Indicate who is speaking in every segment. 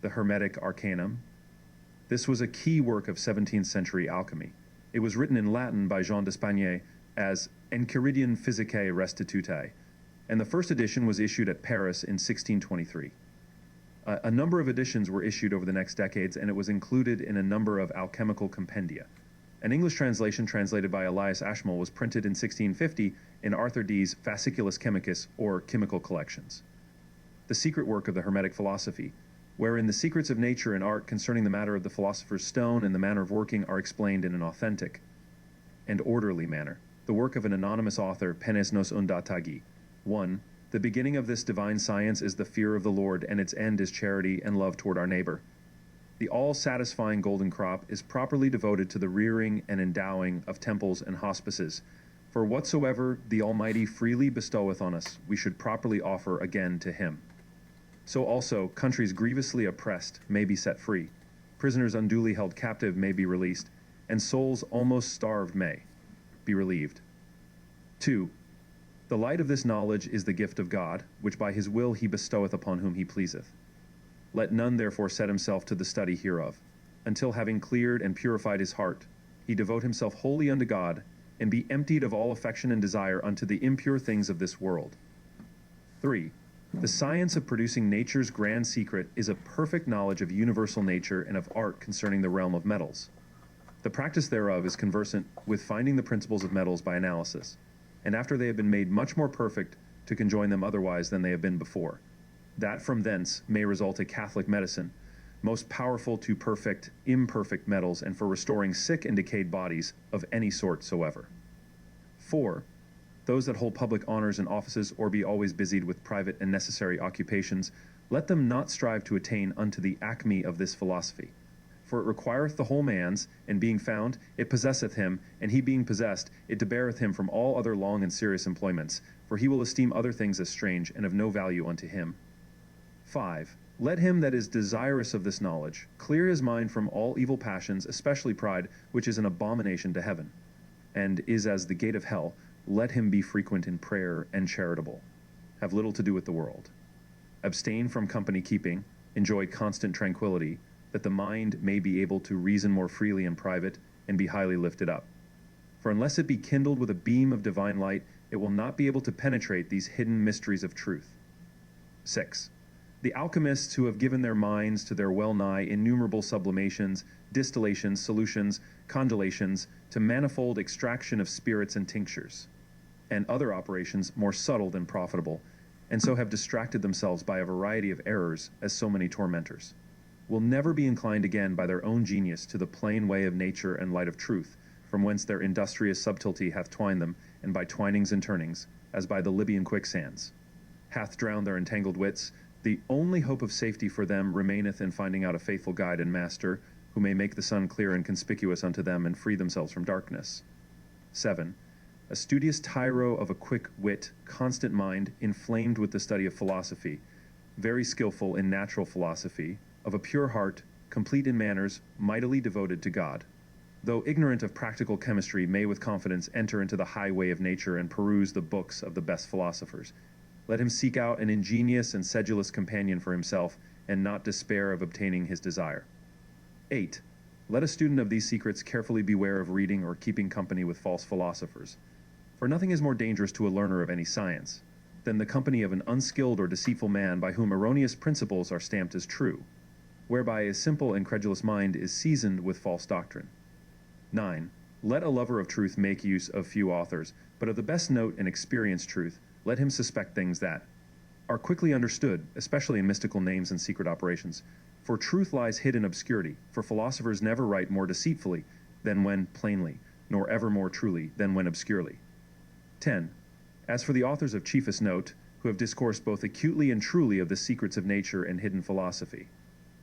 Speaker 1: the Hermetic Arcanum. This was a key work of 17th century alchemy. It was written in Latin by Jean d'Espagnet as Enchiridion Physicae Restitutae, and the first edition was issued at Paris in 1623. A number of editions were issued over the next decades, and it was included in a number of alchemical compendia. An English translation translated by Alias Ashmole was printed in 1650 in Arthur Dee's Fasciculus Chemicus, or Chemical Collections. The secret work of the Hermetic philosophy, wherein the secrets of nature and art concerning the matter of the philosopher's stone and the manner of working are explained in an authentic and orderly manner. The work of an anonymous author, Penes nos undatagi. 1. The beginning of this divine science is the fear of the Lord, and its end is charity and love toward our neighbor. The all-satisfying golden crop is properly devoted to the rearing and endowing of temples and hospices. For whatsoever the Almighty freely bestoweth on us, we should properly offer again to him. So also, countries grievously oppressed may be set free, prisoners unduly held captive may be released, and souls almost starved may be relieved. 2. The light of this knowledge is the gift of God, which by his will he bestoweth upon whom he pleaseth. Let none therefore set himself to the study hereof, until having cleared and purified his heart, he devote himself wholly unto God, and be emptied of all affection and desire unto the impure things of this world. 3. The science of producing nature's grand secret is a perfect knowledge of universal nature and of art concerning the realm of metals. The practice thereof is conversant with finding the principles of metals by analysis, and after they have been made much more perfect, to conjoin them otherwise than they have been before, that from thence may result a Catholic medicine, most powerful to perfect imperfect metals and for restoring sick and decayed bodies of any sort soever. 4. Those that hold public honors and offices, or be always busied with private and necessary occupations, let them not strive to attain unto the acme of this philosophy. For it requireth the whole man's, and being found, it possesseth him, and he being possessed, it debarreth him from all other long and serious employments, for he will esteem other things as strange, and of no value unto him. 5. Let him that is desirous of this knowledge clear his mind from all evil passions, especially pride, which is an abomination to heaven, and is as the gate of hell. Let him be frequent in prayer and charitable. Have little to do with the world. Abstain from company keeping, enjoy constant tranquility, that the mind may be able to reason more freely in private, and be highly lifted up. For unless it be kindled with a beam of divine light, it will not be able to penetrate these hidden mysteries of truth. 6. The alchemists who have given their minds to their well-nigh innumerable sublimations, distillations, solutions, congealations, to manifold extraction of spirits and tinctures, and other operations more subtle than profitable, and so have distracted themselves by a variety of errors as so many tormentors, will never be inclined again by their own genius to the plain way of nature and light of truth, from whence their industrious subtlety hath twined them, and by twinings and turnings, as by the Libyan quicksands, hath drowned their entangled wits. The only hope of safety for them remaineth in finding out a faithful guide and master, who may make the sun clear and conspicuous unto them, and free themselves from darkness. 7. A studious tyro of a quick wit, constant mind, inflamed with the study of philosophy, very skillful in natural philosophy, of a pure heart, complete in manners, mightily devoted to God. Though ignorant of practical chemistry, may with confidence enter into the highway of nature and peruse the books of the best philosophers. Let him seek out an ingenious and sedulous companion for himself, and not despair of obtaining his desire. 8. Let a student of these secrets carefully beware of reading or keeping company with false philosophers. For nothing is more dangerous to a learner of any science than the company of an unskilled or deceitful man by whom erroneous principles are stamped as true, whereby a simple and credulous mind is seasoned with false doctrine. 9. Let a lover of truth make use of few authors, but of the best note and experienced truth, let him suspect things that are quickly understood, especially in mystical names and secret operations. For truth lies hid in obscurity, for philosophers never write more deceitfully than when plainly, nor ever more truly than when obscurely. 10. As for the authors of chiefest note, who have discoursed both acutely and truly of the secrets of nature and hidden philosophy,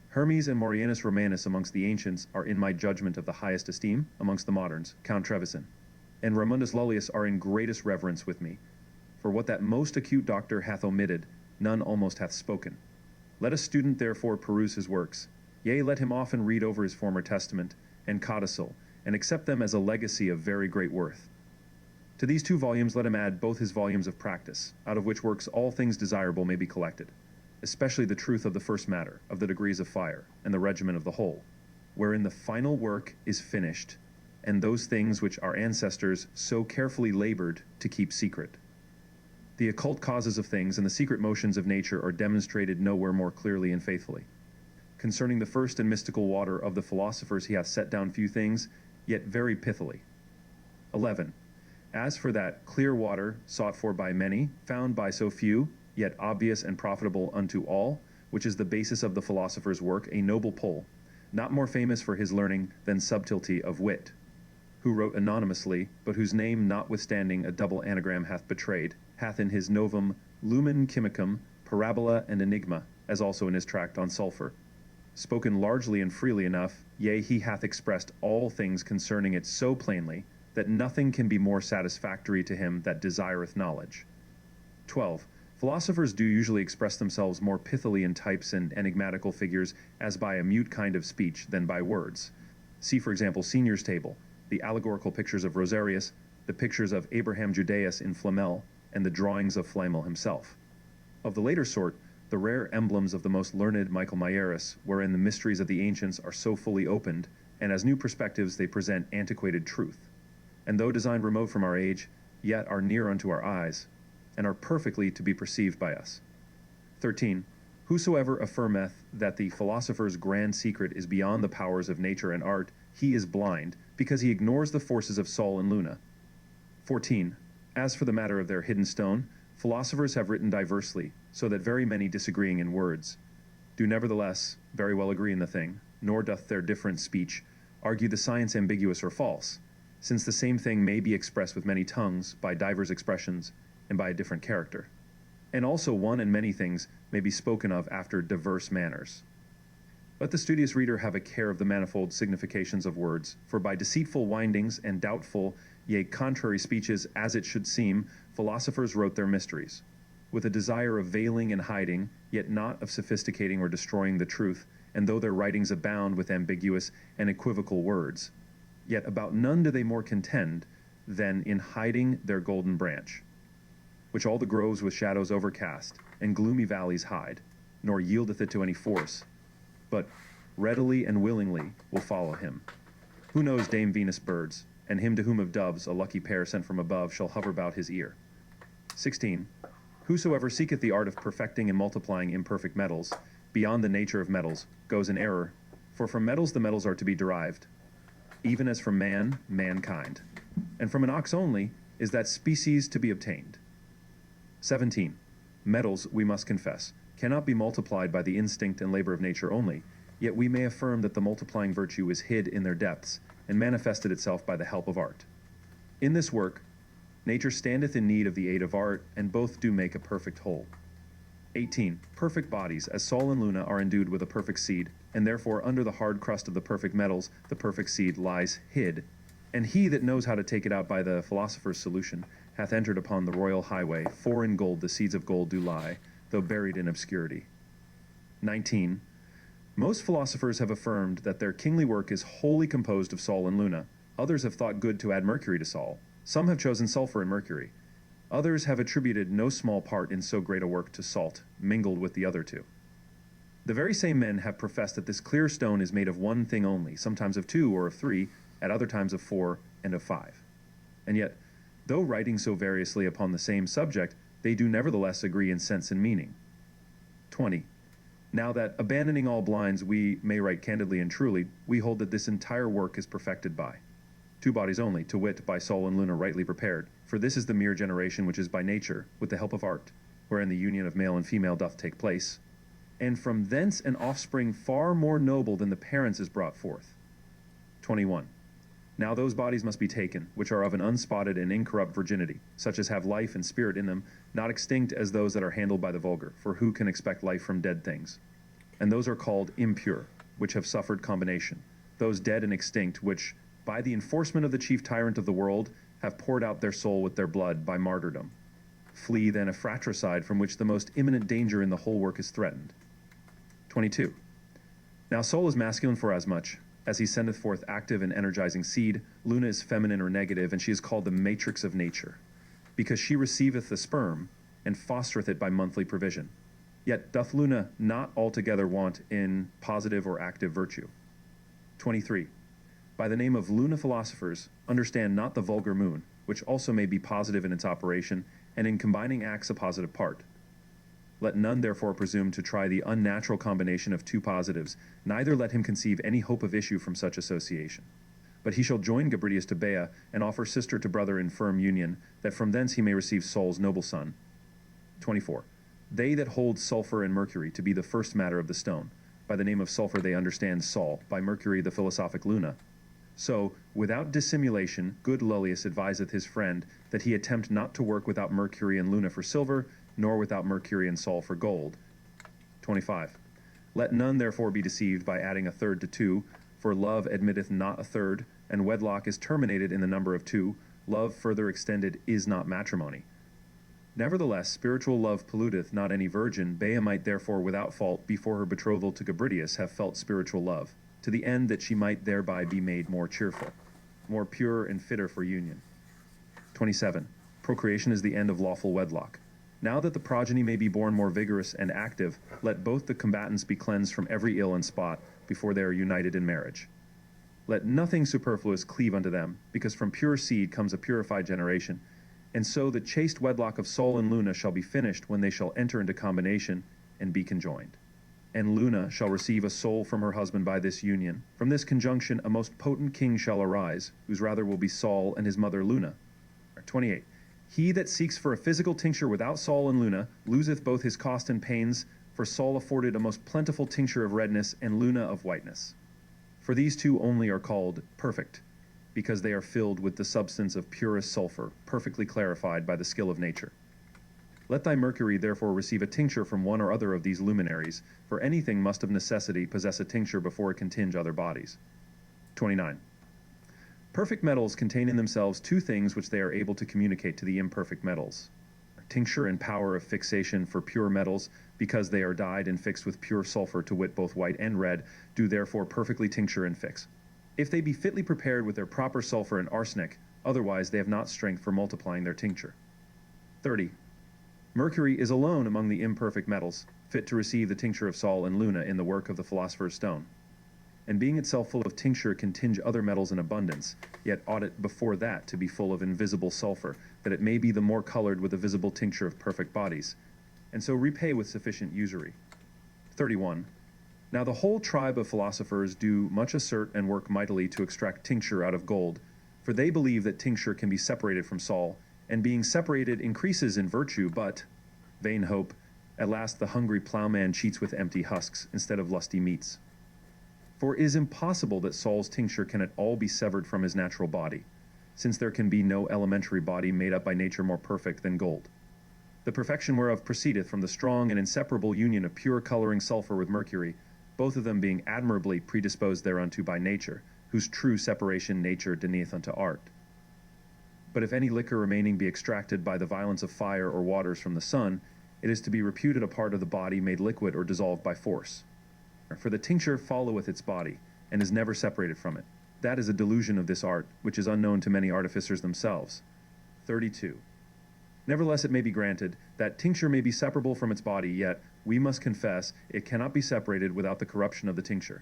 Speaker 1: Hermes and Maurianus Romanus amongst the ancients are in my judgment of the highest esteem, amongst the moderns, Count Trevisan, and Ramundus Lullius are in greatest reverence with me. For what that most acute doctor hath omitted, none almost hath spoken. Let a student therefore peruse his works, yea, let him often read over his former testament and codicil, and accept them as a legacy of very great worth. To these 2 volumes let him add both his volumes of practice, out of which works all things desirable may be collected. especially the truth of the first matter, of the degrees of fire, and the regimen of the whole, wherein the final work is finished, and those things which our ancestors so carefully labored to keep secret. The occult causes of things and the secret motions of nature are demonstrated nowhere more clearly and faithfully. Concerning the first and mystical water of the philosophers he hath set down few things, yet very pithily. 11. As for that clear water sought for by many, found by so few, yet obvious and profitable unto all, which is the basis of the philosopher's work, a noble Pole, not more famous for his learning than subtlety of wit, who wrote anonymously, but whose name notwithstanding a double anagram hath betrayed, hath in his novum Lumen Chemicum, Parabola and Enigma, as also in his tract on sulphur, spoken largely and freely enough, yea, he hath expressed all things concerning it so plainly, that nothing can be more satisfactory to him that desireth knowledge. 12. Philosophers do usually express themselves more pithily in types and enigmatical figures as by a mute kind of speech than by words. See, for example, Senior's Table, the allegorical pictures of Rosarius, the pictures of Abraham Judaeus in Flamel, and the drawings of Flamel himself. Of the later sort, the rare emblems of the most learned Michael Maieris, wherein the mysteries of the ancients are so fully opened, and as new perspectives they present antiquated truth, and though designed remote from our age, yet are near unto our eyes, and are perfectly to be perceived by us. 13. Whosoever affirmeth that the philosopher's grand secret is beyond the powers of nature and art, he is blind, because he ignores the forces of Sol and Luna. 14. As for the matter of their hidden stone, philosophers have written diversely, so that very many disagreeing in words do nevertheless very well agree in the thing, nor doth their different speech argue the science ambiguous or false, since the same thing may be expressed with many tongues, by divers expressions, and by a different character. And also one and many things may be spoken of after diverse manners. Let the studious reader have a care of the manifold significations of words, for by deceitful windings and doubtful, yea, contrary speeches, as it should seem, philosophers wrote their mysteries, with a desire of veiling and hiding, yet not of sophisticating or destroying the truth, and though their writings abound with ambiguous and equivocal words, yet about none do they more contend than in hiding their golden branch, which all the groves with shadows overcast, and gloomy valleys hide, nor yieldeth it to any force, but readily and willingly will follow him. Who knows Dame Venus' birds, and him to whom of doves a lucky pair sent from above shall hover about his ear. 16. Whosoever seeketh the art of perfecting and multiplying imperfect metals, beyond the nature of metals, goes in error, for from metals the metals are to be derived, even as from man, mankind, and from an ox only is that species to be obtained. 17. Metals, we must confess, cannot be multiplied by the instinct and labor of nature only, yet we may affirm that the multiplying virtue is hid in their depths, and manifested itself by the help of art. In this work, nature standeth in need of the aid of art, and both do make a perfect whole. 18. Perfect bodies, as Sol and Luna, are endued with a perfect seed, and therefore under the hard crust of the perfect metals, the perfect seed lies hid, and he that knows how to take it out by the philosopher's solution hath entered upon the royal highway, for in gold the seeds of gold do lie, though buried in obscurity. 19. Most philosophers have affirmed that their kingly work is wholly composed of Sol and Luna. Others have thought good to add Mercury to Sol. Some have chosen sulfur and Mercury. Others have attributed no small part in so great a work to salt, mingled with the other two. The very same men have professed that this clear stone is made of one thing only, sometimes of two or of three, at other times of four and of five. And yet, though writing so variously upon the same subject, they do nevertheless agree in sense and meaning. 20. Now that, abandoning all blinds, we may write candidly and truly, we hold that this entire work is perfected by two bodies only, to wit, by Sol and Luna rightly prepared, for this is the mere generation which is by nature, with the help of art, wherein the union of male and female doth take place, and from thence an offspring far more noble than the parents is brought forth. 21. Now those bodies must be taken, which are of an unspotted and incorrupt virginity, such as have life and spirit in them, not extinct as those that are handled by the vulgar, for who can expect life from dead things? And those are called impure, which have suffered combination, those dead and extinct, which, by the enforcement of the chief tyrant of the world, have poured out their soul with their blood by martyrdom. Flee then a fratricide from which the most imminent danger in the whole work is threatened. 22. Now Sol is masculine forasmuch as he sendeth forth active and energizing seed. Luna is feminine or negative, and she is called the matrix of nature, because she receiveth the sperm and fostereth it by monthly provision. Yet doth Luna not altogether want in positive or active virtue. 23. By the name of Luna philosophers, understand not the vulgar moon, which also may be positive in its operation, and in combining acts a positive part. Let none therefore presume to try the unnatural combination of two positives, neither let him conceive any hope of issue from such association. But he shall join Gabridius to Bea, and offer sister to brother in firm union, that from thence he may receive Sol's noble son. 24. They that hold sulfur and mercury to be the first matter of the stone, by the name of sulfur they understand Sol, by mercury the philosophic Luna. So, without dissimulation, good Lullius adviseth his friend that he attempt not to work without mercury and Luna for silver, nor without mercury and Sol for gold. 25. Let none therefore be deceived by adding a third to two, for love admitteth not a third, and wedlock is terminated in the number of two. Love further extended is not matrimony. Nevertheless, spiritual love polluteth not any virgin. Bea might therefore without fault before her betrothal to Gabridius have felt spiritual love, to the end that she might thereby be made more cheerful, more pure and fitter for union. 27. Procreation is the end of lawful wedlock. Now that the progeny may be born more vigorous and active, let both the combatants be cleansed from every ill and spot before they are united in marriage. Let nothing superfluous cleave unto them, because from pure seed comes a purified generation. And so the chaste wedlock of Sol and Luna shall be finished when they shall enter into combination and be conjoined. And Luna shall receive a soul from her husband by this union. From this conjunction a most potent king shall arise, whose rather will be Sol and his mother Luna. 28. He that seeks for a physical tincture without Sol and Luna loseth both his cost and pains, for Sol afforded a most plentiful tincture of redness, and Luna of whiteness. For these two only are called perfect, because they are filled with the substance of purest sulfur, perfectly clarified by the skill of nature. Let thy mercury therefore receive a tincture from one or other of these luminaries, for anything must of necessity possess a tincture before it can tinge other bodies. 29. Perfect metals contain in themselves two things which they are able to communicate to the imperfect metals. Tincture and power of fixation for pure metals, because they are dyed and fixed with pure sulfur, to wit both white and red, do therefore perfectly tincture and fix. If they be fitly prepared with their proper sulfur and arsenic, otherwise they have not strength for multiplying their tincture. 30. Mercury is alone among the imperfect metals, fit to receive the tincture of Sol and Luna in the work of the philosopher's stone. And being itself full of tincture can tinge other metals in abundance, yet ought it before that to be full of invisible sulfur, that it may be the more colored with the visible tincture of perfect bodies, and so repay with sufficient usury. 31. Now the whole tribe of philosophers do much assert and work mightily to extract tincture out of gold, for they believe that tincture can be separated from Sol, and being separated increases in virtue, but, vain hope, at last the hungry plowman cheats with empty husks instead of lusty meats. For it is impossible that Sol's tincture can at all be severed from his natural body, since there can be no elementary body made up by nature more perfect than gold, the perfection whereof proceedeth from the strong and inseparable union of pure coloring sulfur with mercury, both of them being admirably predisposed thereunto by nature, whose true separation nature denieth unto art. But if any liquor remaining be extracted by the violence of fire or waters from the sun, it is to be reputed a part of the body made liquid or dissolved by force. For the tincture followeth its body, and is never separated from it. That is a delusion of this art, which is unknown to many artificers themselves. 32. Nevertheless it may be granted, that tincture may be separable from its body, yet, we must confess, it cannot be separated without the corruption of the tincture,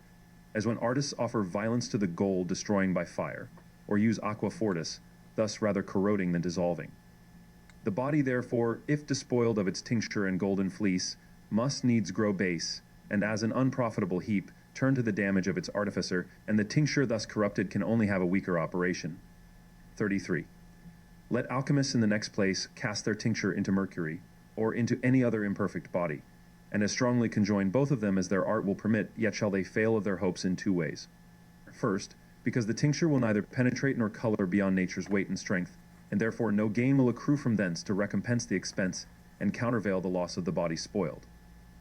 Speaker 1: as when artists offer violence to the gold destroying by fire, or use aqua fortis, thus rather corroding than dissolving. The body therefore, if despoiled of its tincture and golden fleece, must needs grow base, and as an unprofitable heap, turn to the damage of its artificer, and the tincture thus corrupted can only have a weaker operation. 33. Let alchemists in the next place cast their tincture into mercury, or into any other imperfect body, and as strongly conjoin both of them as their art will permit, yet shall they fail of their hopes in two ways. First, because the tincture will neither penetrate nor color beyond nature's weight and strength, and therefore no gain will accrue from thence to recompense the expense and countervail the loss of the body spoiled,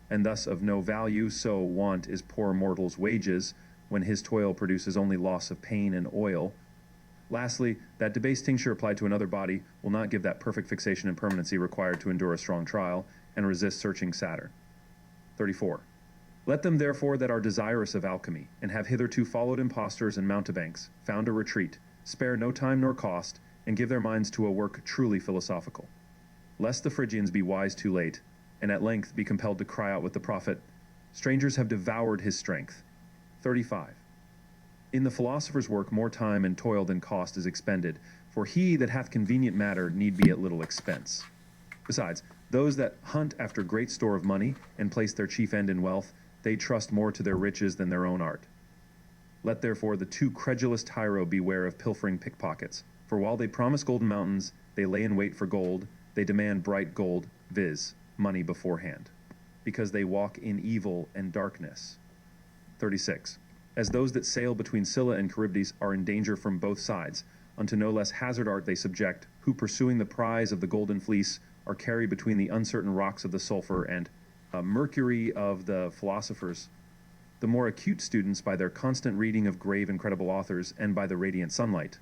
Speaker 1: and thus of no value. So want is poor mortal's wages, when his toil produces only loss of pain and oil. Lastly, that debased tincture applied to another body will not give that perfect fixation and permanency required to endure a strong trial and resist searching Saturn. 34. Let them therefore that are desirous of alchemy, and have hitherto followed impostors and mountebanks, found a retreat, spare no time nor cost, and give their minds to a work truly philosophical. Lest the Phrygians be wise too late, and at length be compelled to cry out with the prophet, "Strangers have devoured his strength." 35. In the philosopher's work more time and toil than cost is expended, for he that hath convenient matter need be at little expense. Besides, those that hunt after great store of money, and place their chief end in wealth, they trust more to their riches than their own art. Let therefore the too credulous tyro beware of pilfering pickpockets, for while they promise golden mountains, they lay in wait for gold, they demand bright gold, viz., money beforehand, because they walk in evil and darkness. 36. As those that sail between Scylla and Charybdis are in danger from both sides, unto no less hazard art they subject, who pursuing the prize of the golden fleece are carried between the uncertain rocks of the sulphur and mercury of the philosophers. The more acute students, by their constant reading of grave and credible authors, and by the radiant sunlight,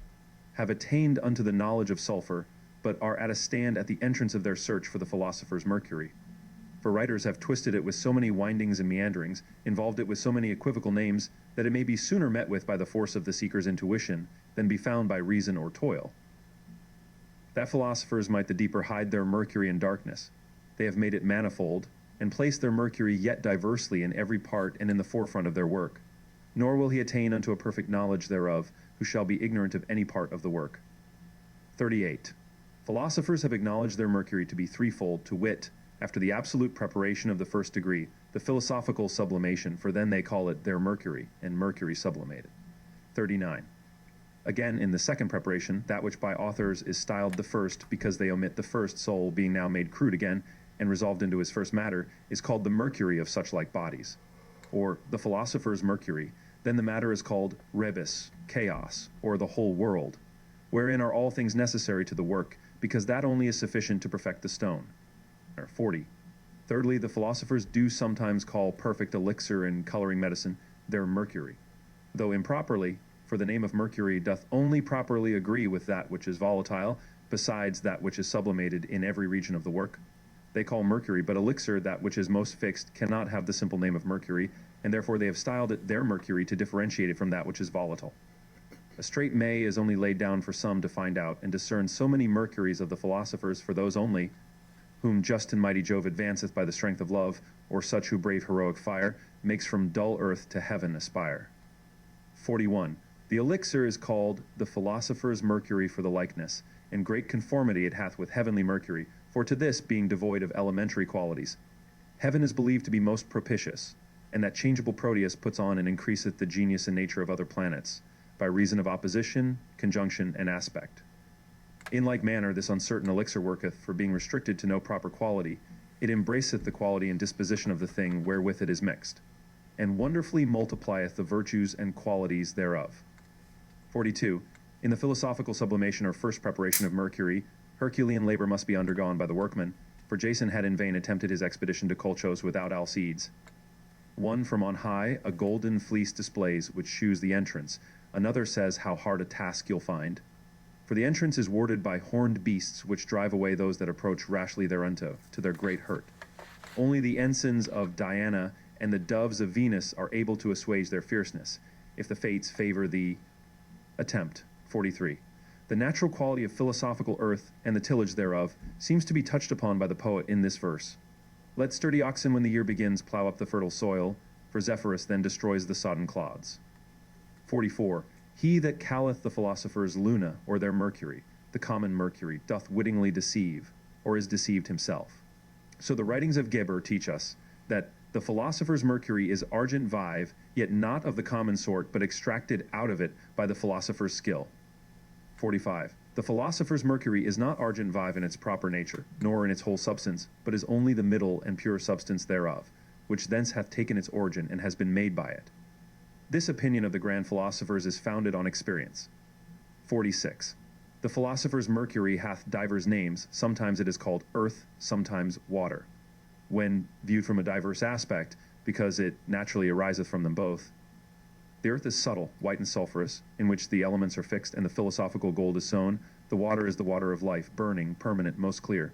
Speaker 1: have attained unto the knowledge of sulphur, but are at a stand at the entrance of their search for the philosopher's mercury. For writers have twisted it with so many windings and meanderings, involved it with so many equivocal names, that it may be sooner met with by the force of the seeker's intuition than be found by reason or toil. That philosophers might the deeper hide their mercury in darkness, they have made it manifold, and placed their mercury yet diversely in every part and in the forefront of their work. Nor will he attain unto a perfect knowledge thereof, who shall be ignorant of any part of the work. 38. Philosophers have acknowledged their mercury to be threefold, to wit, after the absolute preparation of the first degree, the philosophical sublimation, for then they call it their mercury, and mercury sublimated. 39. Again, in the second preparation, that which by authors is styled the first, because they omit the first soul being now made crude again, and resolved into his first matter, is called the mercury of such like bodies, or the philosopher's mercury. Then the matter is called rebus, chaos, or the whole world, wherein are all things necessary to the work, because that only is sufficient to perfect the stone. 40. Thirdly, the philosophers do sometimes call perfect elixir in coloring medicine their mercury, though improperly, for the name of mercury doth only properly agree with that which is volatile, besides that which is sublimated in every region of the work. They call mercury, but elixir, that which is most fixed, cannot have the simple name of mercury, and therefore they have styled it their mercury to differentiate it from that which is volatile. A straight may is only laid down for some to find out and discern so many mercuries of the philosophers for those only, whom just and mighty Jove advanceth by the strength of love, or such who brave heroic fire, makes from dull earth to heaven aspire. 41. The elixir is called the philosopher's mercury for the likeness, and great conformity it hath with heavenly mercury, for to this, being devoid of elementary qualities, heaven is believed to be most propitious, and that changeable Proteus puts on and increaseth the genius and nature of other planets, by reason of opposition, conjunction, and aspect. In like manner this uncertain elixir worketh, for being restricted to no proper quality, it embraceth the quality and disposition of the thing wherewith it is mixed, and wonderfully multiplieth the virtues and qualities thereof. 42. In the philosophical sublimation or first preparation of mercury, Herculean labor must be undergone by the workman, for Jason had in vain attempted his expedition to Colchos without Alcides. One from on high a golden fleece displays, which shews the entrance. Another says how hard a task you'll find. For the entrance is warded by horned beasts, which drive away those that approach rashly thereunto, to their great hurt. Only the ensigns of Diana and the doves of Venus are able to assuage their fierceness, if the fates favor the attempt. 43. The natural quality of philosophical earth, and the tillage thereof, seems to be touched upon by the poet in this verse. Let sturdy oxen when the year begins plow up the fertile soil, for Zephyrus then destroys the sodden clods. 44. He that calleth the philosophers Luna, or their mercury, the common mercury, doth wittingly deceive, or is deceived himself. So the writings of Geber teach us that the philosopher's mercury is argent vive, yet not of the common sort, but extracted out of it by the philosopher's skill. 45. The philosopher's mercury is not argent vive in its proper nature, nor in its whole substance, but is only the middle and pure substance thereof, which thence hath taken its origin, and has been made by it. This opinion of the grand philosophers is founded on experience. 46. The philosopher's mercury hath divers names, sometimes it is called earth, sometimes water, when viewed from a diverse aspect, because it naturally ariseth from them both. The earth is subtle, white and sulphurous, in which the elements are fixed and the philosophical gold is sown. The water is the water of life, burning, permanent, most clear,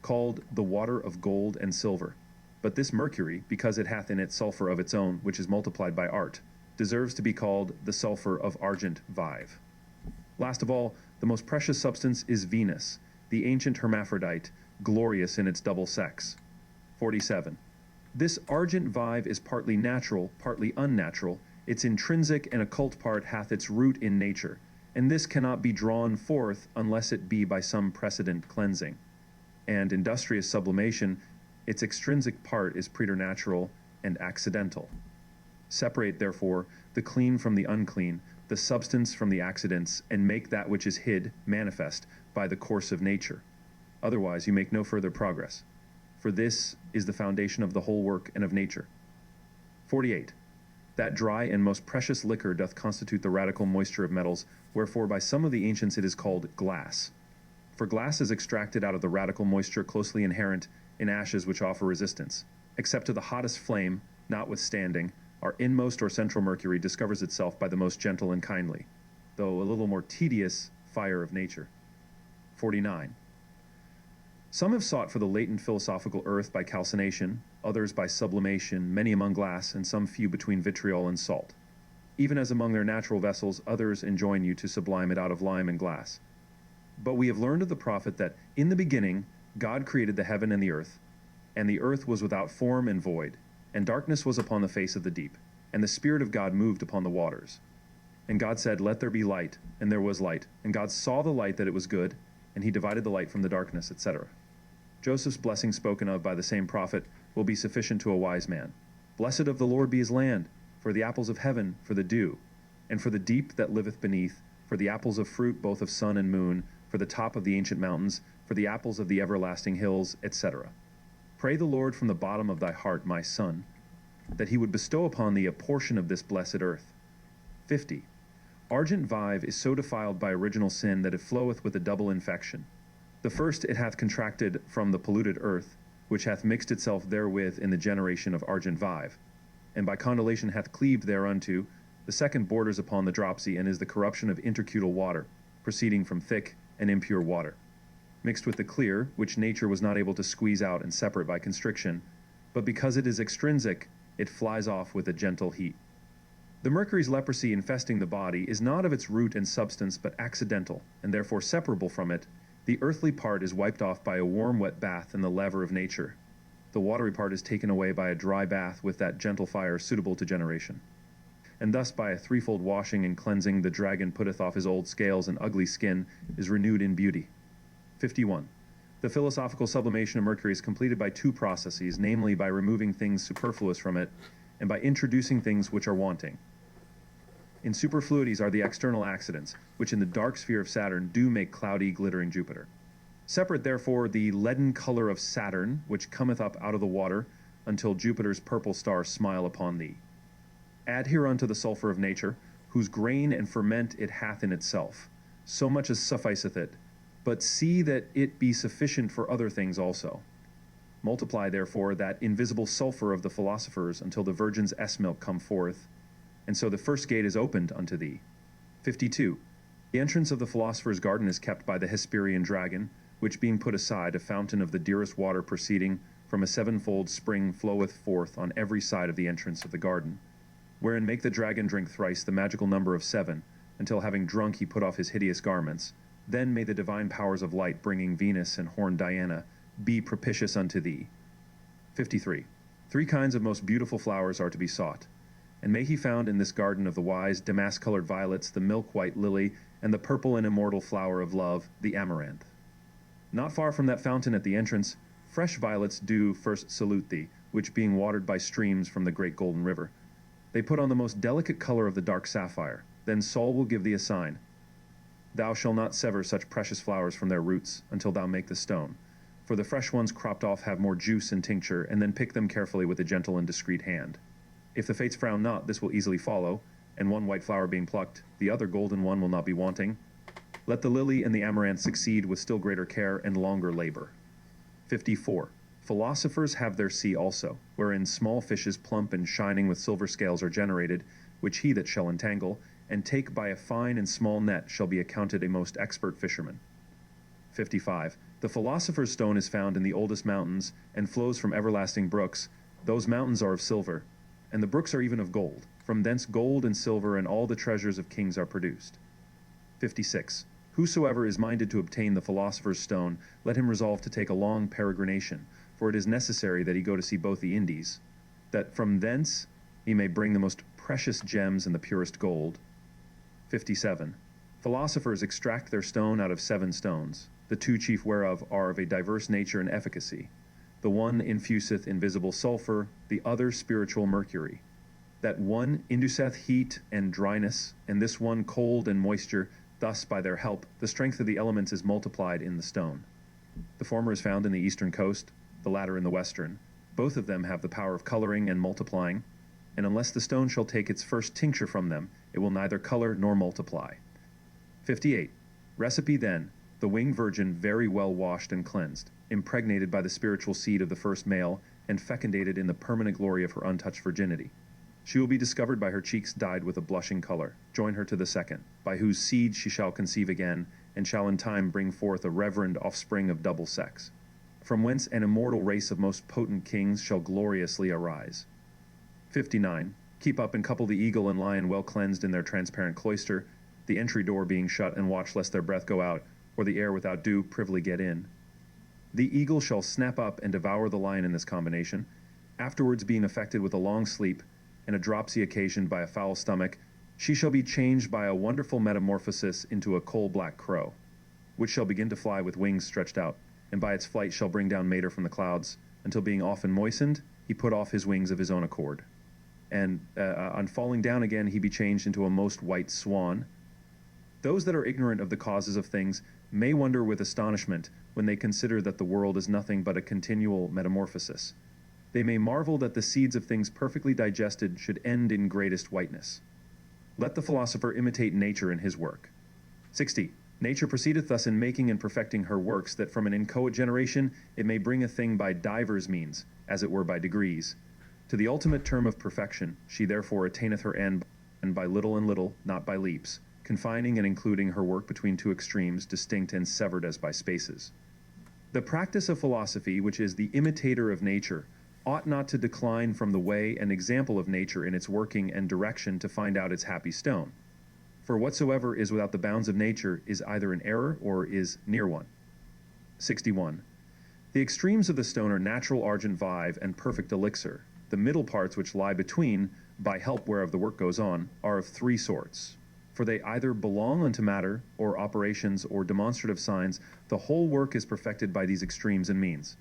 Speaker 1: called the water of gold and silver. But this mercury, because it hath in it sulphur of its own, which is multiplied by art, deserves to be called the sulphur of argent vive. Last of all, the most precious substance is Venus, the ancient hermaphrodite, glorious in its double sex. 47. This argent vive is partly natural, partly unnatural. Its intrinsic and occult part hath its root in nature, and this cannot be drawn forth unless it be by some precedent cleansing. And industrious sublimation, its extrinsic part is preternatural and accidental. Separate, therefore, the clean from the unclean, the substance from the accidents, and make that which is hid manifest by the course of nature. Otherwise you make no further progress. For this is the foundation of the whole work and of nature. 48. That dry and most precious liquor doth constitute the radical moisture of metals, wherefore by some of the ancients it is called glass. For glass is extracted out of the radical moisture closely inherent in ashes which offer resistance. Except to the hottest flame, notwithstanding, our inmost or central mercury discovers itself by the most gentle and kindly, though a little more tedious, fire of nature. 49. Some have sought for the latent philosophical earth by calcination, others by sublimation, many among glass, and some few between vitriol and salt. Even as among their natural vessels, others enjoin you to sublime it out of lime and glass. But we have learned of the prophet that in the beginning God created the heaven and the earth was without form and void, and darkness was upon the face of the deep, and the Spirit of God moved upon the waters. And God said, Let there be light, and there was light. And God saw the light that it was good, and he divided the light from the darkness, etc. Joseph's blessing spoken of by the same prophet will be sufficient to a wise man. Blessed of the Lord be his land, for the apples of heaven, for the dew, and for the deep that liveth beneath, for the apples of fruit both of sun and moon, for the top of the ancient mountains, for the apples of the everlasting hills, etc. Pray the Lord from the bottom of thy heart, my son, that he would bestow upon thee a portion of this blessed earth. 50. Argent vive is so defiled by original sin that it floweth with a double infection. The first it hath contracted from the polluted earth, which hath mixed itself therewith in the generation of argent vive, and by condolation hath cleaved thereunto. The second borders upon the dropsy, and is the corruption of intercutal water, proceeding from thick and impure water, mixed with the clear, which nature was not able to squeeze out and separate by constriction, but because it is extrinsic, it flies off with a gentle heat. The mercury's leprosy infesting the body is not of its root and substance, but accidental, and therefore separable from it. The earthly part is wiped off by a warm wet bath in the laver of nature. The watery part is taken away by a dry bath with that gentle fire suitable to generation. And thus by a threefold washing and cleansing the dragon putteth off his old scales, and ugly skin is renewed in beauty. 51. The philosophical sublimation of mercury is completed by two processes, namely by removing things superfluous from it, and by introducing things which are wanting. In superfluities are the external accidents, which in the dark sphere of Saturn do make cloudy, glittering Jupiter. Separate therefore the leaden color of Saturn, which cometh up out of the water, until Jupiter's purple star smile upon thee. Add hereunto the sulfur of nature, whose grain and ferment it hath in itself, so much as sufficeth it, but see that it be sufficient for other things also. Multiply therefore that invisible sulfur of the philosophers until the virgin's S-milk come forth, and so the first gate is opened unto thee. 52. The entrance of the philosopher's garden is kept by the Hesperian dragon, which being put aside, a fountain of the dearest water proceeding from a sevenfold spring floweth forth on every side of the entrance of the garden, wherein make the dragon drink thrice the magical number of 7, until having drunk he put off his hideous garments. Then may the divine powers of light, bringing Venus and horned Diana, be propitious unto thee. 53. 3 kinds of most beautiful flowers are to be sought. And may he found in this garden of the wise damask-colored violets, the milk-white lily, and the purple and immortal flower of love, the amaranth. Not far from that fountain at the entrance, fresh violets do first salute thee, which being watered by streams from the great golden river, they put on the most delicate color of the dark sapphire. Then Sol will give thee a sign. Thou shalt not sever such precious flowers from their roots, until thou make the stone. For the fresh ones cropped off have more juice and tincture, and then pick them carefully with a gentle and discreet hand. If the fates frown not, this will easily follow, and one white flower being plucked, the other golden one will not be wanting. Let the lily and the amaranth succeed with still greater care and longer labor. 54. Philosophers have their sea also, wherein small fishes plump and shining with silver scales are generated, which he that shall entangle, and take by a fine and small net, shall be accounted a most expert fisherman. 55. The philosopher's stone is found in the oldest mountains, and flows from everlasting brooks. Those mountains are of silver, and the brooks are even of gold. From thence gold and silver and all the treasures of kings are produced. 56. Whosoever is minded to obtain the philosopher's stone, let him resolve to take a long peregrination, for it is necessary that he go to see both the Indies, that from thence he may bring the most precious gems and the purest gold. 57. Philosophers extract their stone out of 7 stones, the 2 chief whereof are of a diverse nature and efficacy. The one infuseth invisible sulphur, the other spiritual mercury. That one induceth heat and dryness, and this one cold and moisture. Thus, by their help, the strength of the elements is multiplied in the stone. The former is found in the eastern coast, the latter in the western. Both of them have the power of coloring and multiplying, and unless the stone shall take its first tincture from them, it will neither color nor multiply. 58. Recipe then, the winged virgin very well washed and cleansed, impregnated by the spiritual seed of the first male, and fecundated in the permanent glory of her untouched virginity. She will be discovered by her cheeks dyed with a blushing color. Join her to the second, by whose seed she shall conceive again, and shall in time bring forth a reverend offspring of double sex, from whence an immortal race of most potent kings shall gloriously arise. 59. Keep up and couple the eagle and lion well cleansed in their transparent cloister, the entry door being shut, and watch lest their breath go out, or the air without due privily get in. The eagle shall snap up and devour the lion in this combination, afterwards being affected with a long sleep, and a dropsy occasioned by a foul stomach, she shall be changed by a wonderful metamorphosis into a coal-black crow, which shall begin to fly with wings stretched out, and by its flight shall bring down Mater from the clouds, until being often moistened, he put off his wings of his own accord. And on falling down again, he be changed into a most white swan. Those that are ignorant of the causes of things may wonder with astonishment when they consider that the world is nothing but a continual metamorphosis. They may marvel that the seeds of things perfectly digested should end in greatest whiteness. Let the philosopher imitate nature in his work. 60. Nature proceedeth thus in making and perfecting her works, that from an inchoate generation it may bring a thing by divers means, as it were by degrees. To the ultimate term of perfection she therefore attaineth her end, and by little and little, not by leaps, confining and including her work between 2 extremes, distinct and severed as by spaces. The practice of philosophy, which is the imitator of nature, ought not to decline from the way and example of nature in its working and direction to find out its happy stone. For whatsoever is without the bounds of nature is either an error or is near one. 61. The extremes of the stone are natural argent vive and perfect elixir. The middle parts which lie between, by help whereof the work goes on, are of 3 sorts. For they either belong unto matter, or operations, or demonstrative signs. The whole work is perfected by these extremes and means.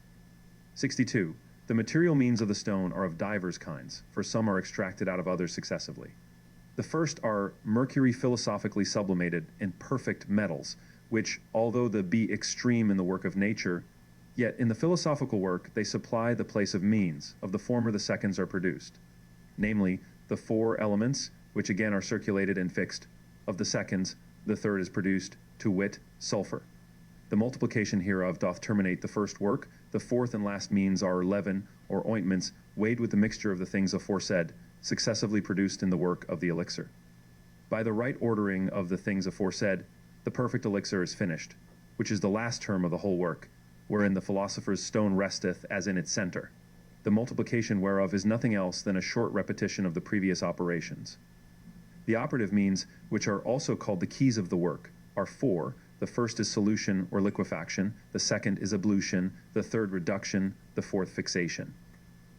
Speaker 1: 62. The material means of the stone are of divers kinds, for some are extracted out of others successively. The first are mercury philosophically sublimated in perfect metals, which, although they be extreme in the work of nature, yet in the philosophical work they supply the place of means. Of the former the seconds are produced, namely, the 4 elements, which again are circulated and fixed. Of the seconds, the third is produced, to wit, sulphur. The multiplication hereof doth terminate the first work. The 4th and last means are leaven, or ointments, weighed with the mixture of the things aforesaid, successively produced in the work of the elixir. By the right ordering of the things aforesaid, the perfect elixir is finished, which is the last term of the whole work, wherein the philosopher's stone resteth as in its center, the multiplication whereof is nothing else than a short repetition of the previous operations. The operative means, which are also called the keys of the work, are 4. The first is solution or liquefaction, the second is ablution, the third reduction, the 4th fixation.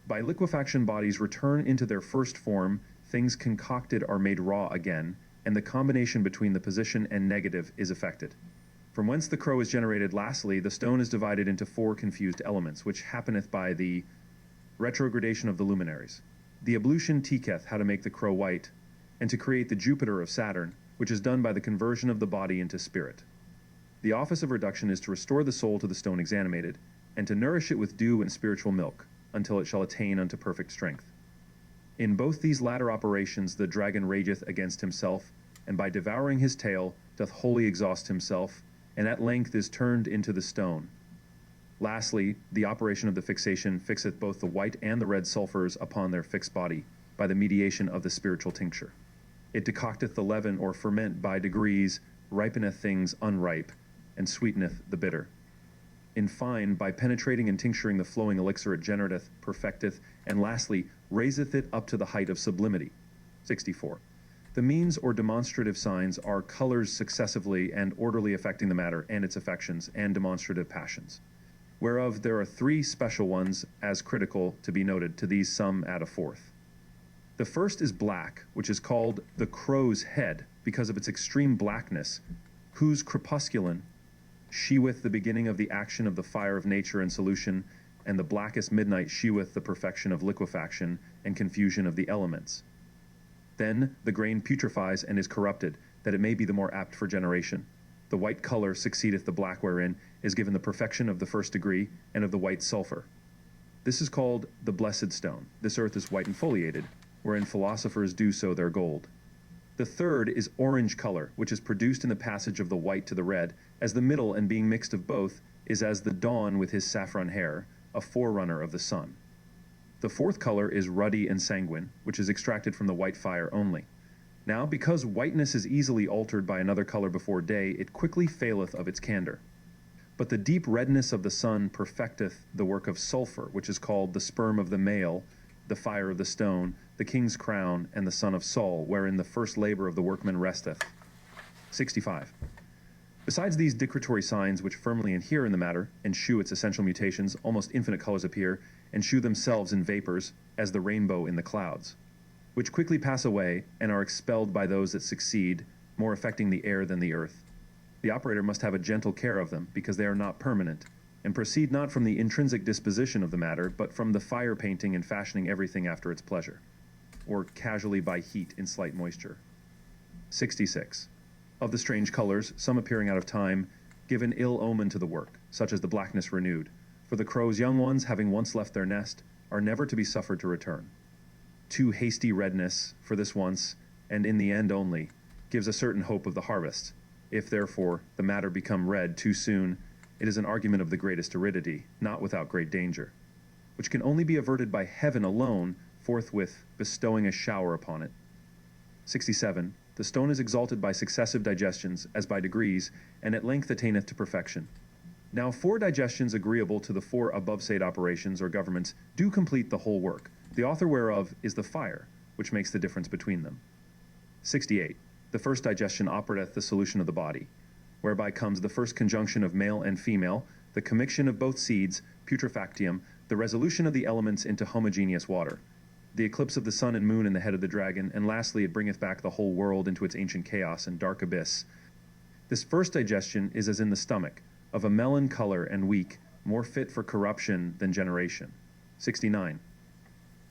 Speaker 1: By liquefaction bodies return into their first form, things concocted are made raw again, and the combination between the position and negative is effected. From whence the crow is generated. Lastly, the stone is divided into 4 confused elements, which happeneth by the retrogradation of the luminaries. The ablution teacheth how to make the crow white, and to create the Jupiter of Saturn, which is done by the conversion of the body into spirit. The office of reduction is to restore the soul to the stone exanimated, and to nourish it with dew and spiritual milk, until it shall attain unto perfect strength. In both these latter operations the dragon rageth against himself, and by devouring his tail doth wholly exhaust himself, and at length is turned into the stone. Lastly, the operation of the fixation fixeth both the white and the red sulphurs upon their fixed body, by the mediation of the spiritual tincture. It decocteth the leaven or ferment by degrees, ripeneth things unripe, and sweeteneth the bitter. In fine, by penetrating and tincturing the flowing elixir it generateth, perfecteth, and lastly, raiseth it up to the height of sublimity. 64. The means or demonstrative signs are colors successively and orderly affecting the matter and its affections and demonstrative passions, whereof there are three special ones as critical to be noted, to these some add a fourth. The first is black, which is called the crow's head, because of its extreme blackness, whose crepusculin sheweth the beginning of the action of the fire of nature in solution, and the blackest midnight sheweth the perfection of liquefaction and confusion of the elements. Then the grain putrefies and is corrupted, that it may be the more apt for generation. The white color succeedeth the black, wherein is given the perfection of the first degree and of the white sulfur. This is called the blessed stone. This earth is white and foliated, wherein philosophers do sow their gold. The third is orange color, which is produced in the passage of the white to the red, as the middle, and being mixed of both, is as the dawn with his saffron hair, a forerunner of the sun. The fourth color is ruddy and sanguine, which is extracted from the white fire only. Now, because whiteness is easily altered by another color before day, it quickly faileth of its candor. But the deep redness of the sun perfecteth the work of sulfur, which is called the sperm of the male, the fire of the stone, the king's crown, and the son of Saul, wherein the first labor of the workman resteth. 65. Besides these decretory signs which firmly adhere in the matter, and shew its essential mutations, almost infinite colors appear, and shew themselves in vapors, as the rainbow in the clouds, which quickly pass away, and are expelled by those that succeed, more affecting the air than the earth. The operator must have a gentle care of them, because they are not permanent, and proceed not from the intrinsic disposition of the matter, but from the fire painting and fashioning everything after its pleasure, or casually by heat in slight moisture. 66. Of the strange colors, some appearing out of time, give an ill omen to the work, such as the blackness renewed, for the crow's young ones, having once left their nest, are never to be suffered to return. Too hasty redness, for this once, and in the end only, gives a certain hope of the harvest. If, therefore, the matter become red too soon, it is an argument of the greatest aridity, not without great danger, which can only be averted by heaven alone, forthwith bestowing a shower upon it. 67. The stone is exalted by successive digestions, as by degrees, and at length attaineth to perfection. Now 4 digestions agreeable to the 4 above-said operations or governments do complete the whole work, the author whereof is the fire, which makes the difference between them. 68. The first digestion operateth the solution of the body, whereby comes the first conjunction of male and female, the commixion of both seeds, putrefactium, the resolution of the elements into homogeneous water, the eclipse of the sun and moon in the head of the dragon, and lastly it bringeth back the whole world into its ancient chaos and dark abyss. This first digestion is as in the stomach, of a melon color and weak, more fit for corruption than generation. 69.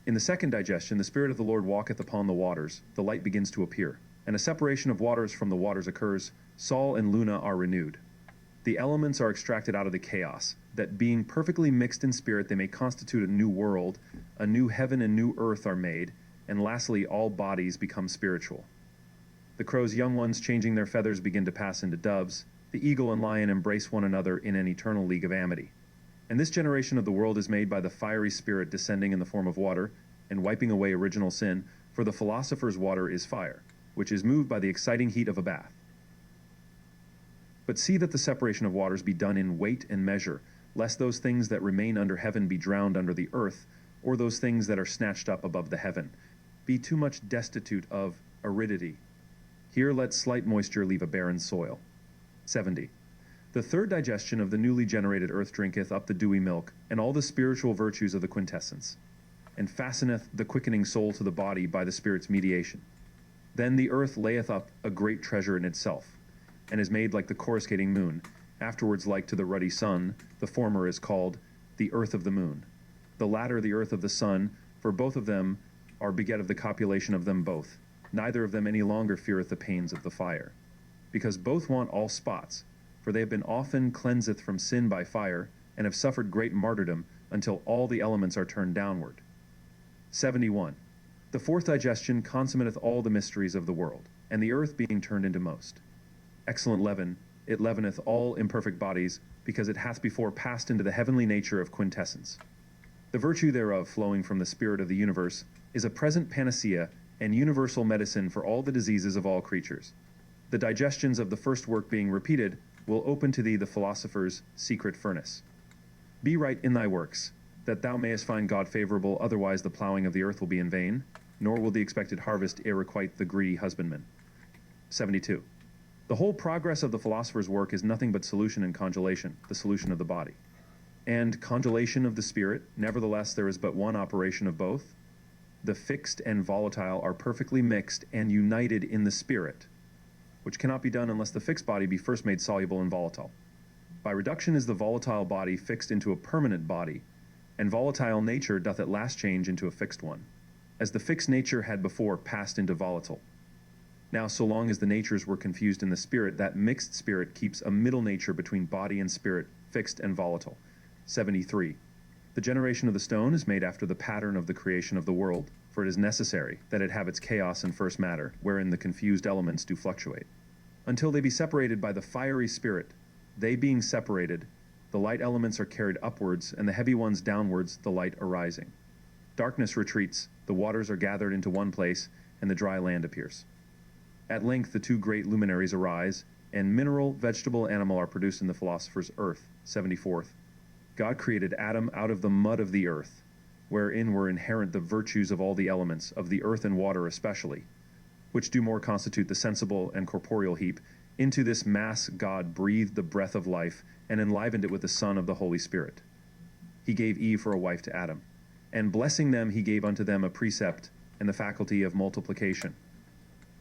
Speaker 1: In the second digestion, the Spirit of the Lord walketh upon the waters, the light begins to appear, and a separation of waters from the waters occurs, Sol and Luna are renewed. The elements are extracted out of the chaos, that being perfectly mixed in spirit they may constitute a new world, a new heaven and new earth are made, and lastly all bodies become spiritual. The crow's young ones changing their feathers begin to pass into doves, the eagle and lion embrace one another in an eternal league of amity. And this generation of the world is made by the fiery spirit descending in the form of water, and wiping away original sin, for the philosopher's water is fire, which is moved by the exciting heat of a bath. But see that the separation of waters be done in weight and measure, lest those things that remain under heaven be drowned under the earth, or those things that are snatched up above the heaven, be too much destitute of aridity. Here let slight moisture leave a barren soil. 70. The third digestion of the newly generated earth drinketh up the dewy milk, and all the spiritual virtues of the quintessence, and fasteneth the quickening soul to the body by the Spirit's mediation. Then the earth layeth up a great treasure in itself, and is made like the coruscating moon, afterwards like to the ruddy sun. The former is called the earth of the moon, the latter the earth of the sun, for both of them are beget of the copulation of them both. Neither of them any longer feareth the pains of the fire, because both want all spots, for they have been often cleanseth from sin by fire, and have suffered great martyrdom, until all the elements are turned downward. 71. The fourth digestion consummateth all the mysteries of the world, and the earth being turned into most excellent leaven, it leaveneth all imperfect bodies, because it hath before passed into the heavenly nature of quintessence. The virtue thereof, flowing from the spirit of the universe, is a present panacea and universal medicine for all the diseases of all creatures. The digestions of the first work being repeated, will open to thee the philosopher's secret furnace. Be right in thy works, that thou mayest find God favorable, otherwise the plowing of the earth will be in vain, nor will the expected harvest irrequite the greedy husbandman. 72. The whole progress of the philosopher's work is nothing but solution and congelation, the solution of the body. and congelation of the spirit. Nevertheless, there is but one operation of both. The fixed and volatile are perfectly mixed and united in the spirit, which cannot be done unless the fixed body be first made soluble and volatile. By reduction is the volatile body fixed into a permanent body, and volatile nature doth at last change into a fixed one, as the fixed nature had before passed into volatile. Now, so long as the natures were confused in the spirit, that mixed spirit keeps a middle nature between body and spirit, fixed and volatile. 73. The generation of the stone is made after the pattern of the creation of the world, for it is necessary that it have its chaos and first matter, wherein the confused elements do fluctuate, until they be separated by the fiery spirit. They being separated, the light elements are carried upwards, and the heavy ones downwards, the light arising. Darkness retreats, the waters are gathered into one place, and the dry land appears. At length the two great luminaries arise, and mineral, vegetable, animal are produced in the philosopher's earth. 74th. God created Adam out of the mud of the earth, wherein were inherent the virtues of all the elements, of the earth and water especially, which do more constitute the sensible and corporeal heap. Into this mass God breathed the breath of life, and enlivened it with the Son of the Holy Spirit. He gave Eve for a wife to Adam, and blessing them he gave unto them a precept and the faculty of multiplication.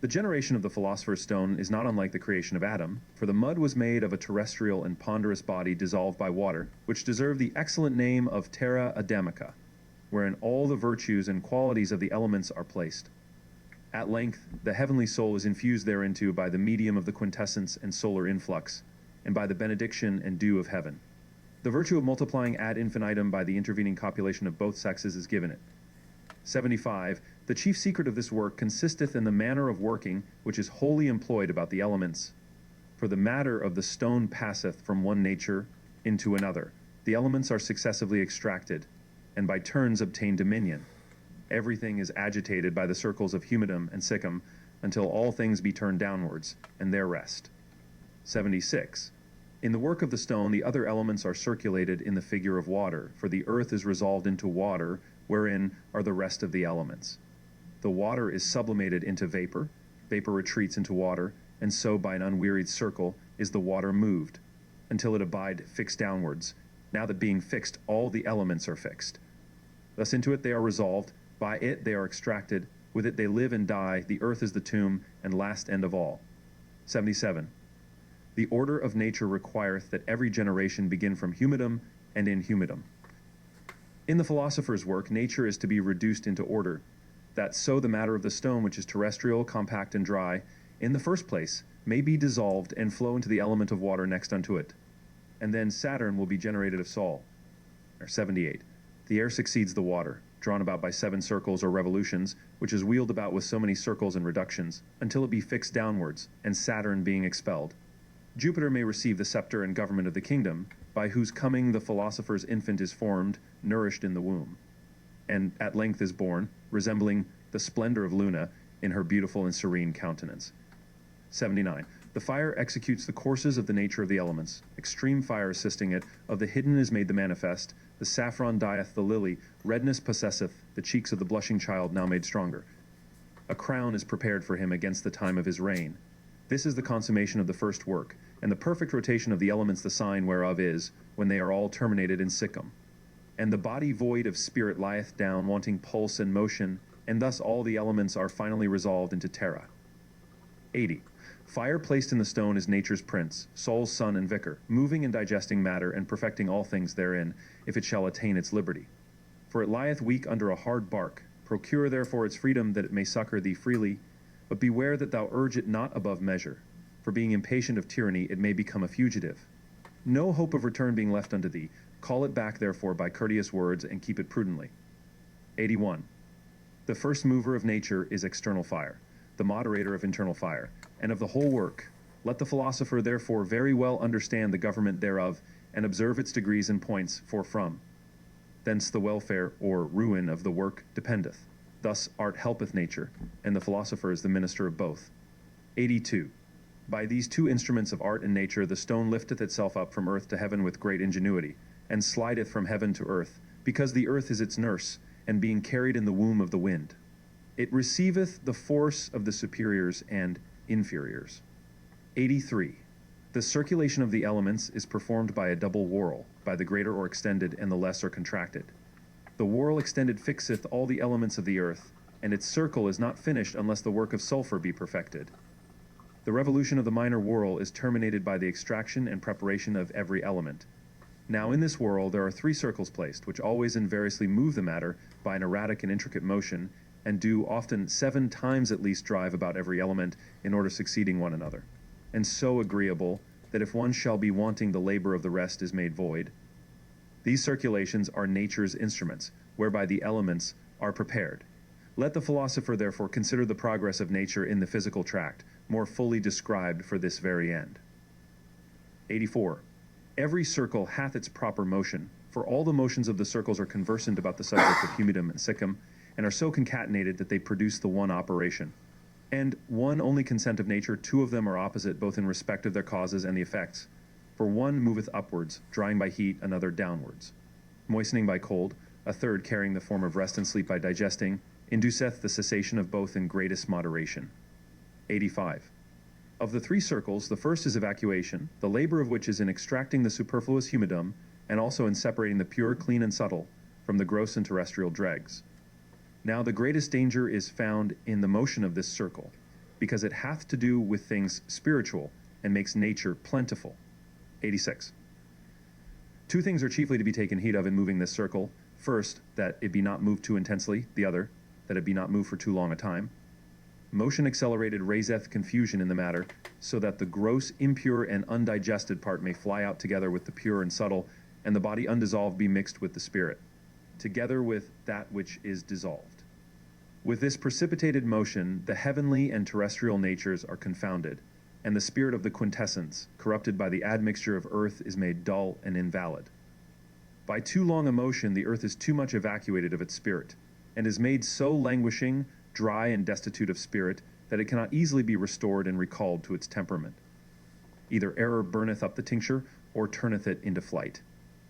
Speaker 1: The generation of the philosopher's stone is not unlike the creation of Adam, for the mud was made of a terrestrial and ponderous body dissolved by water, which deserved the excellent name of terra adamica, wherein all the virtues and qualities of the elements are placed. At length, the heavenly soul is infused thereinto by the medium of the quintessence and solar influx, and by the benediction and dew of heaven. The virtue of multiplying ad infinitum by the intervening copulation of both sexes is given it. 75. The chief secret of this work consisteth in the manner of working, which is wholly employed about the elements. For the matter of the stone passeth from one nature into another. The elements are successively extracted, and by turns obtain dominion. Everything is agitated by the circles of humidum and siccum, until all things be turned downwards, and there rest. 76. In the work of the stone, the other elements are circulated in the figure of water, for the earth is resolved into water, wherein are the rest of the elements. The water is sublimated into vapor, vapor retreats into water, and so by an unwearied circle is the water moved, until it abide fixed downwards, now that being fixed all the elements are fixed. Thus into it they are resolved, by it they are extracted, with it they live and die, the earth is the tomb, and last end of all. 77. The order of nature requireth that every generation begin from humidum and in humidum. In the philosopher's work, nature is to be reduced into order, that so the matter of the stone, which is terrestrial, compact, and dry, in the first place, may be dissolved and flow into the element of water next unto it. And then Saturn will be generated of Sol. 78. The air succeeds the water, drawn about by 7 circles or revolutions, which is wheeled about with so many circles and reductions, until it be fixed downwards, and Saturn being expelled. Jupiter may receive the scepter and government of the kingdom, by whose coming the philosopher's infant is formed, nourished in the womb, and at length is born, resembling the splendor of Luna in her beautiful and serene countenance. 79. The fire executes the courses of the nature of the elements, extreme fire assisting it, of the hidden is made the manifest, the saffron dyeth the lily, redness possesseth the cheeks of the blushing child now made stronger. A crown is prepared for him against the time of his reign. This is the consummation of the first work, and the perfect rotation of the elements the sign whereof is, when they are all terminated in siccum. And the body void of spirit lieth down, wanting pulse and motion, and thus all the elements are finally resolved into terra. 80. Fire placed in the stone is nature's prince, soul's son and vicar, moving and digesting matter, and perfecting all things therein, if it shall attain its liberty. For it lieth weak under a hard bark. Procure therefore its freedom, that it may succor thee freely, but beware that thou urge it not above measure, for being impatient of tyranny it may become a fugitive. No hope of return being left unto thee, call it back therefore by courteous words, and keep it prudently. 81. The first mover of nature is external fire, the moderator of internal fire, and of the whole work. Let the philosopher therefore very well understand the government thereof, and observe its degrees and points, for from thence the welfare or ruin of the work dependeth. Thus art helpeth nature, and the philosopher is the minister of both. 82. By these two instruments of art and nature the stone lifteth itself up from earth to heaven with great ingenuity, and slideth from heaven to earth, because the earth is its nurse, and being carried in the womb of the wind. It receiveth the force of the superiors and inferiors. 83. The circulation of the elements is performed by a double whorl, by the greater or extended and the lesser contracted. The whorl extended fixeth all the elements of the earth, and its circle is not finished unless the work of sulfur be perfected. The revolution of the minor whorl is terminated by the extraction and preparation of every element. Now in this whorl there are 3 circles placed, which always and variously move the matter by an erratic and intricate motion, and do often 7 times at least drive about every element in order succeeding one another, and so agreeable that if one shall be wanting the labor of the rest is made void. These circulations are nature's instruments, whereby the elements are prepared. Let the philosopher therefore consider the progress of nature in the physical tract, more fully described for this very end. 84. Every circle hath its proper motion, for all the motions of the circles are conversant about the subject of humidum and siccum, and are so concatenated that they produce the one operation. And one only consent of nature, 2 of them are opposite both in respect of their causes and the effects. For one moveth upwards, drying by heat, another downwards. Moistening by cold, a third carrying the form of rest and sleep by digesting, induceth the cessation of both in greatest moderation. 85. Of the 3 circles, the first is evacuation, the labor of which is in extracting the superfluous humidum, and also in separating the pure, clean, and subtle from the gross and terrestrial dregs. Now the greatest danger is found in the motion of this circle, because it hath to do with things spiritual, and makes nature plentiful. 86. 2 things are chiefly to be taken heed of in moving this circle. First, that it be not moved too intensely. The other, that it be not moved for too long a time. Motion accelerated raiseth confusion in the matter, so that the gross, impure, and undigested part may fly out together with the pure and subtle, and the body undissolved be mixed with the spirit, together with that which is dissolved. With this precipitated motion, the heavenly and terrestrial natures are confounded, and the spirit of the quintessence, corrupted by the admixture of earth, is made dull and invalid. By too long a motion, the earth is too much evacuated of its spirit, and is made so languishing, dry, and destitute of spirit, that it cannot easily be restored and recalled to its temperament. Either error burneth up the tincture, or turneth it into flight.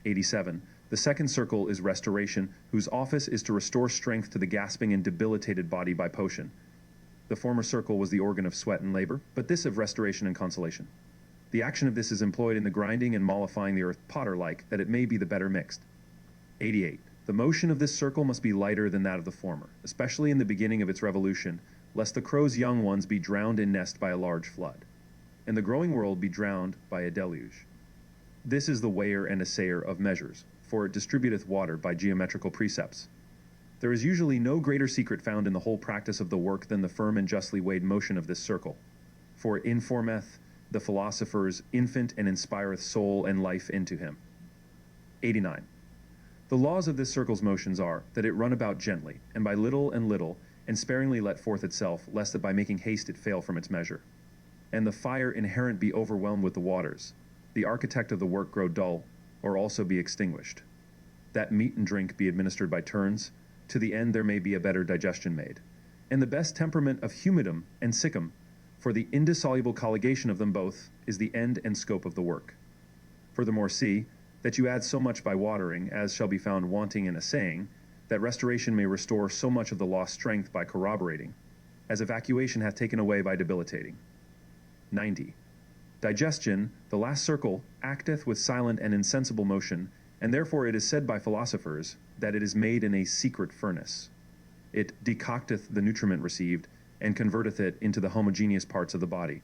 Speaker 1: 87. The second circle is restoration, whose office is to restore strength to the gasping and debilitated body by potion. The former circle was the organ of sweat and labor, but this of restoration and consolation. The action of this is employed in the grinding and mollifying the earth potter-like, that it may be the better mixed. 88. The motion of this circle must be lighter than that of the former, especially in the beginning of its revolution, lest the crow's young ones be drowned in nest by a large flood, and the growing world be drowned by a deluge. This is the weigher and assayer of measures, for it distributeth water by geometrical precepts. There is usually no greater secret found in the whole practice of the work than the firm and justly weighed motion of this circle, for it informeth the philosopher's infant and inspireth soul and life into him. 89. The laws of this circle's motions are, that it run about gently, and by little and little, and sparingly let forth itself, lest that by making haste it fail from its measure. And the fire inherent be overwhelmed with the waters, the architect of the work grow dull, or also be extinguished. That meat and drink be administered by turns, to the end there may be a better digestion made. And the best temperament of humidum and siccum, for the indissoluble colligation of them both, is the end and scope of the work. Furthermore see, that you add so much by watering, as shall be found wanting in assaying, that restoration may restore so much of the lost strength by corroborating, as evacuation hath taken away by debilitating. 90. Digestion, the last circle, acteth with silent and insensible motion, and therefore it is said by philosophers, that it is made in a secret furnace. It decocteth the nutriment received, and converteth it into the homogeneous parts of the body.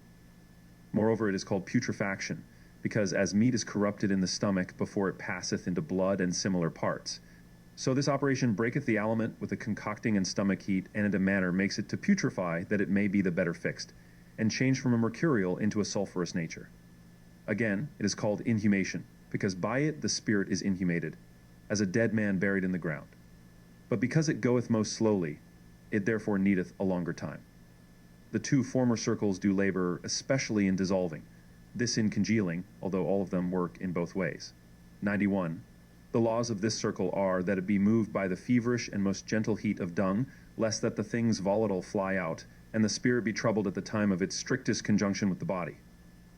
Speaker 1: Moreover, it is called putrefaction, because as meat is corrupted in the stomach before it passeth into blood and similar parts, so this operation breaketh the aliment with the concocting and stomach heat, and in a manner makes it to putrefy, that it may be the better fixed, and change from a mercurial into a sulphurous nature. Again, it is called inhumation, because by it the spirit is inhumated, as a dead man buried in the ground. But because it goeth most slowly, it therefore needeth a longer time. The 2 former circles do labor especially in dissolving, this in congealing, although all of them work in both ways. 91. The laws of this circle are, that it be moved by the feverish and most gentle heat of dung, lest that the things volatile fly out, and the spirit be troubled at the time of its strictest conjunction with the body.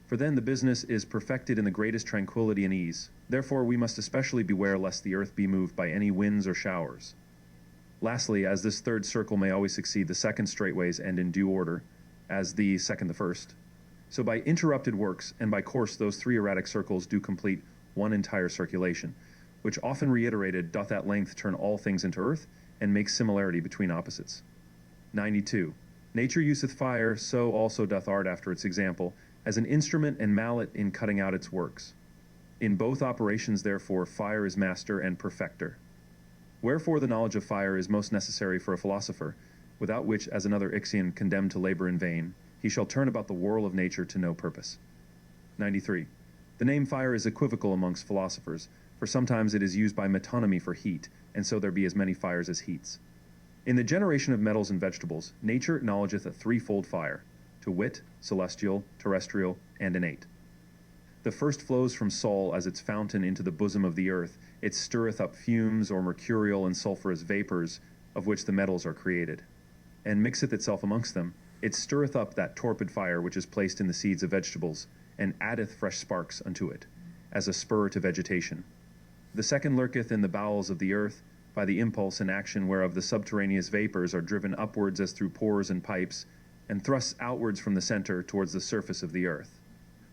Speaker 1: For then the business is perfected in the greatest tranquillity and ease. Therefore we must especially beware lest the earth be moved by any winds or showers. Lastly, as this third circle may always succeed the second straightways and in due order, as the second the first, So by interrupted works, and by course those three erratic circles do complete one entire circulation, which often reiterated doth at length turn all things into earth, and make similarity between opposites. 92. Nature useth fire, so also doth art after its example, as an instrument and mallet in cutting out its works. In both operations, therefore, fire is master and perfecter. Wherefore the knowledge of fire is most necessary for a philosopher, without which, as another Ixion condemned to labor in vain, he shall turn about the whirl of nature to no purpose. 93. The name fire is equivocal amongst philosophers, for sometimes it is used by metonymy for heat, and so there be as many fires as heats. In the generation of metals and vegetables, nature acknowledgeth a threefold fire, to wit, celestial, terrestrial, and innate. The first flows from Sol as its fountain into the bosom of the earth. It stirreth up fumes or mercurial and sulphurous vapors, of which the metals are created, and mixeth itself amongst them. It stirreth up that torpid fire which is placed in the seeds of vegetables, and addeth fresh sparks unto it, as a spur to vegetation. The second lurketh in the bowels of the earth, by the impulse and action whereof the subterraneous vapors are driven upwards as through pores and pipes, and thrust outwards from the center towards the surface of the earth,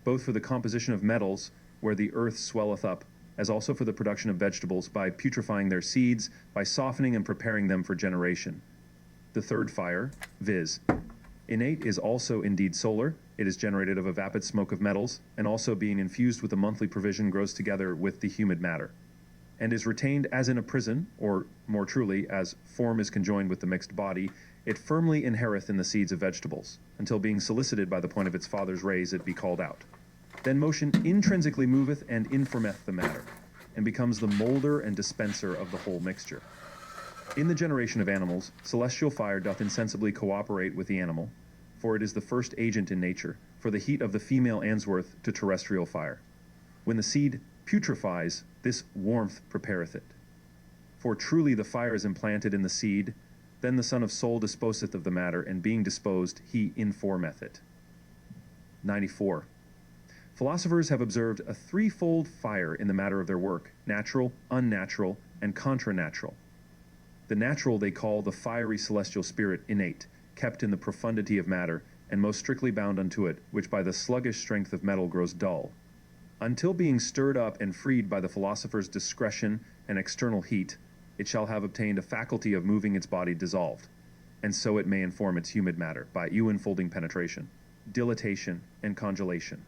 Speaker 1: both for the composition of metals, where the earth swelleth up, as also for the production of vegetables, by putrefying their seeds, by softening and preparing them for generation. The third fire, viz. Innate, is also indeed solar. It is generated of a vapid smoke of metals, and also being infused with a monthly provision grows together with the humid matter, and is retained as in a prison, or more truly, as form is conjoined with the mixed body, it firmly inhereth in the seeds of vegetables, until being solicited by the point of its father's rays it be called out. Then motion intrinsically moveth and informeth the matter, and becomes the moulder and dispenser of the whole mixture. In the generation of animals, celestial fire doth insensibly cooperate with the animal, for it is the first agent in nature, for the heat of the female answereth to terrestrial fire. When the seed putrefies, this warmth prepareth it. For truly the fire is implanted in the seed, then the son of soul disposeth of the matter, and being disposed, he informeth it. 94. Philosophers have observed a threefold fire in the matter of their work, natural, unnatural, and contranatural. The natural they call the fiery celestial spirit innate, kept in the profundity of matter, and most strictly bound unto it, which by the sluggish strength of metal grows dull, until being stirred up and freed by the philosopher's discretion and external heat, it shall have obtained a faculty of moving its body dissolved, and so it may inform its humid matter by enfolding penetration, dilatation, and congelation.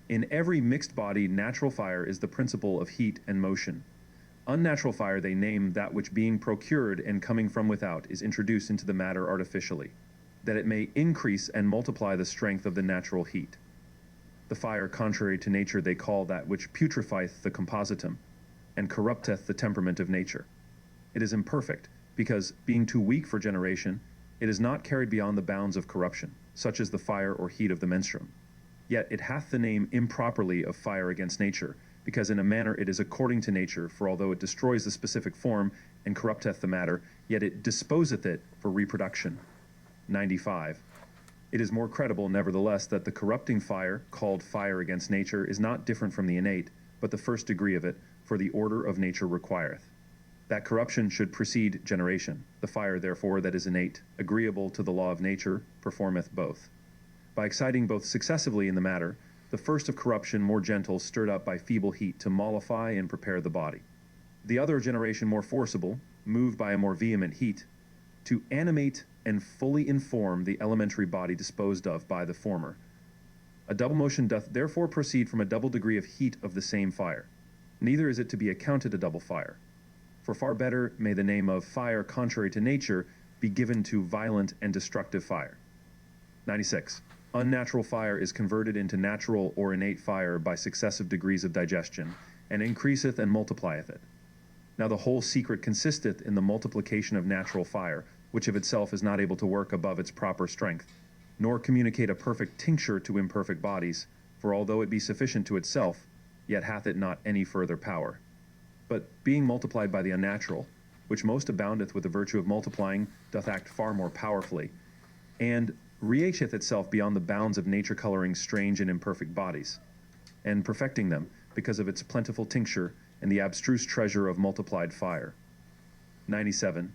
Speaker 1: In every mixed body, natural fire is the principle of heat and motion. Unnatural fire they name that which being procured and coming from without is introduced into the matter artificially, that it may increase and multiply the strength of the natural heat. The fire contrary to nature they call that which putrefieth the compositum, and corrupteth the temperament of nature. It is imperfect, because, being too weak for generation, it is not carried beyond the bounds of corruption, such as the fire or heat of the menstruum. Yet it hath the name improperly of fire against nature, because in a manner it is according to nature, for although it destroys the specific form and corrupteth the matter, yet it disposeth it for reproduction. 95. It is more credible, nevertheless, that the corrupting fire, called fire against nature, is not different from the innate, but the first degree of it, for the order of nature requireth. That corruption should precede generation. The fire, therefore, that is innate, agreeable to the law of nature, performeth both. By exciting both successively in the matter, the first of corruption more gentle, stirred up by feeble heat to mollify and prepare the body. The other generation more forcible, moved by a more vehement heat, to animate and fully inform the elementary body disposed of by the former. A double motion doth therefore proceed from a double degree of heat of the same fire. Neither is it to be accounted a double fire. For far better may the name of fire contrary to nature be given to violent and destructive fire. 96. Unnatural fire is converted into natural or innate fire by successive degrees of digestion, and increaseth and multiplieth it. Now the whole secret consisteth in the multiplication of natural fire, which of itself is not able to work above its proper strength, nor communicate a perfect tincture to imperfect bodies, for although it be sufficient to itself, yet hath it not any further power. But being multiplied by the unnatural, which most aboundeth with the virtue of multiplying, doth act far more powerfully, and rehasheth itself beyond the bounds of nature coloring strange and imperfect bodies, and perfecting them, because of its plentiful tincture and the abstruse treasure of multiplied fire. 97.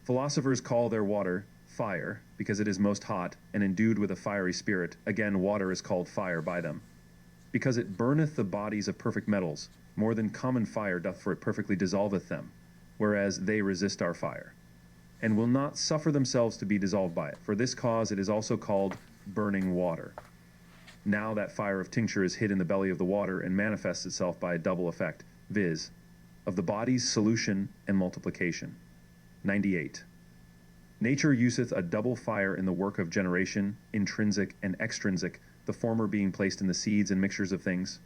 Speaker 1: Philosophers call their water fire, because it is most hot, and endued with a fiery spirit, again water is called fire by them. Because it burneth the bodies of perfect metals, more than common fire doth, for it perfectly dissolveth them, whereas they resist our fire, and will not suffer themselves to be dissolved by it. For this cause it is also called burning water. Now that fire of tincture is hid in the belly of the water, and manifests itself by a double effect, viz., of the body's solution and multiplication. 98. Nature useth a double fire in the work of generation, intrinsic and extrinsic, the former being placed in the seeds and mixtures of things,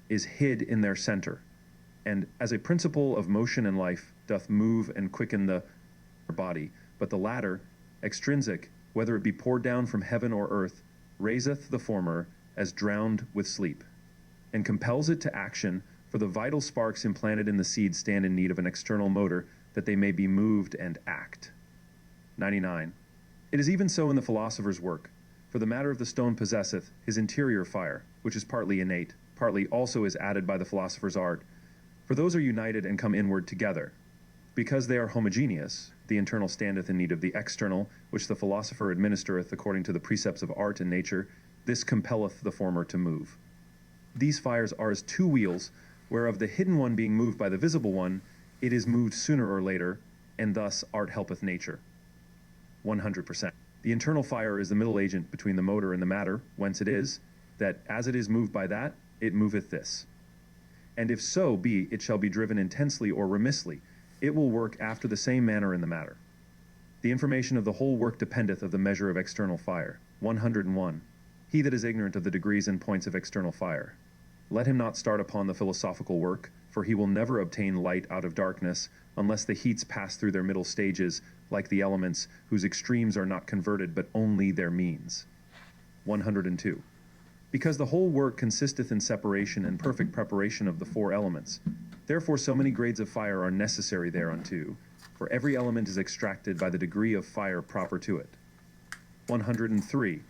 Speaker 1: is hid in their center, and as a principle of motion and life doth move and quicken the body, but the latter, extrinsic, whether it be poured down from heaven or earth, raiseth the former as drowned with sleep, and compels it to action, for the vital sparks implanted in the seed stand in need of an external motor, that they may be moved and act. 99. It is even so in the philosopher's work, for the matter of the stone possesseth his interior fire, which is partly innate, partly also is added by the philosopher's art, for those are united and come inward together. Because they are homogeneous, the internal standeth in need of the external, which the philosopher administereth according to the precepts of art and nature, this compelleth the former to move. These fires are as two wheels, whereof the hidden one being moved by the visible one, it is moved sooner or later, and thus art helpeth nature. 100%. The internal fire is the middle agent between the motor and the matter, whence it is, that as it is moved by that, it moveth this. And if so be it shall be driven intensely or remissly, it will work after the same manner in the matter. The information of the whole work dependeth of the measure of external fire. 101. He that is ignorant of the degrees and points of external fire, let him not start upon the philosophical work, for he will never obtain light out of darkness, unless the heats pass through their middle stages, like the elements, whose extremes are not converted, but only their means. 102. Because the whole work consisteth in separation and perfect preparation of the four elements, therefore so many grades of fire are necessary thereunto, for every element is extracted by the degree of fire proper to it. 103.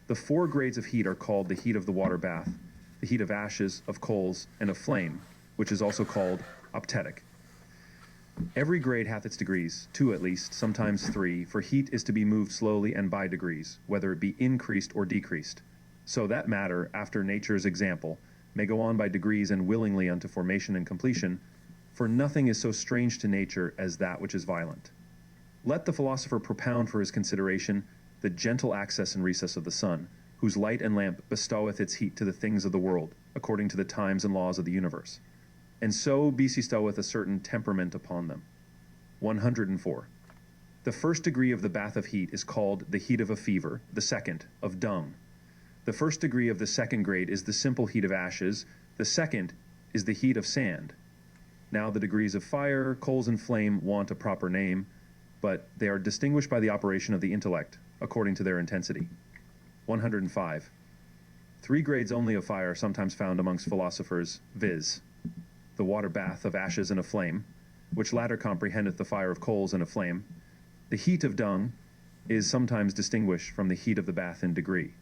Speaker 1: The four grades of heat are called the heat of the water bath, the heat of ashes, of coals, and of flame, which is also called optetic. Every grade hath its degrees, 2 at least, sometimes 3, for heat is to be moved slowly and by degrees, whether it be increased or decreased. So that matter, after nature's example, may go on by degrees and willingly unto formation and completion, for nothing is so strange to nature as that which is violent. Let the philosopher propound for his consideration the gentle access and recess of the sun, whose light and lamp bestoweth its heat to the things of the world, according to the times and laws of the universe, and so bestoweth a certain temperament upon them. 104. The first degree of the bath of heat is called the heat of a fever, the second, of dung. The first degree of the second grade is the simple heat of ashes, the second is the heat of sand. Now the degrees of fire, coals, and flame want a proper name, but they are distinguished by the operation of the intellect, according to their intensity. 105. 3 grades only of fire are sometimes found amongst philosophers, viz., the water bath of ashes and of flame, which latter comprehendeth the fire of coals and of flame. The heat of dung is sometimes distinguished from the heat of the bath in degree.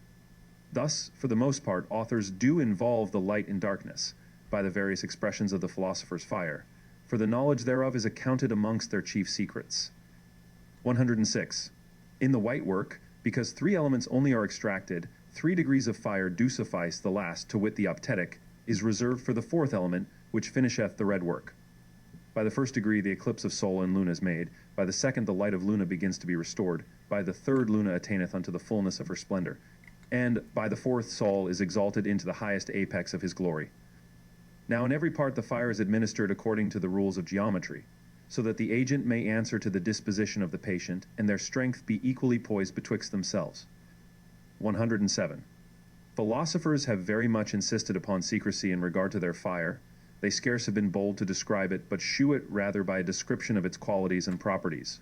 Speaker 1: Thus, for the most part, authors do involve the light and darkness by the various expressions of the philosopher's fire, for the knowledge thereof is accounted amongst their chief secrets. 106. In the white work, because 3 elements only are extracted, 3 degrees of fire do suffice. The last, to wit the optetic, is reserved for the 4th element, which finisheth the red work. By the 1st degree the eclipse of Sol and Luna is made, by the 2nd the light of Luna begins to be restored, by the 3rd Luna attaineth unto the fullness of her splendor, and by the 4th Sol is exalted into the highest apex of his glory. Now in every part the fire is administered according to the rules of geometry, so that the agent may answer to the disposition of the patient, and their strength be equally poised betwixt themselves. 107. Philosophers have very much insisted upon secrecy in regard to their fire. They scarce have been bold to describe it, but shew it rather by a description of its qualities and properties,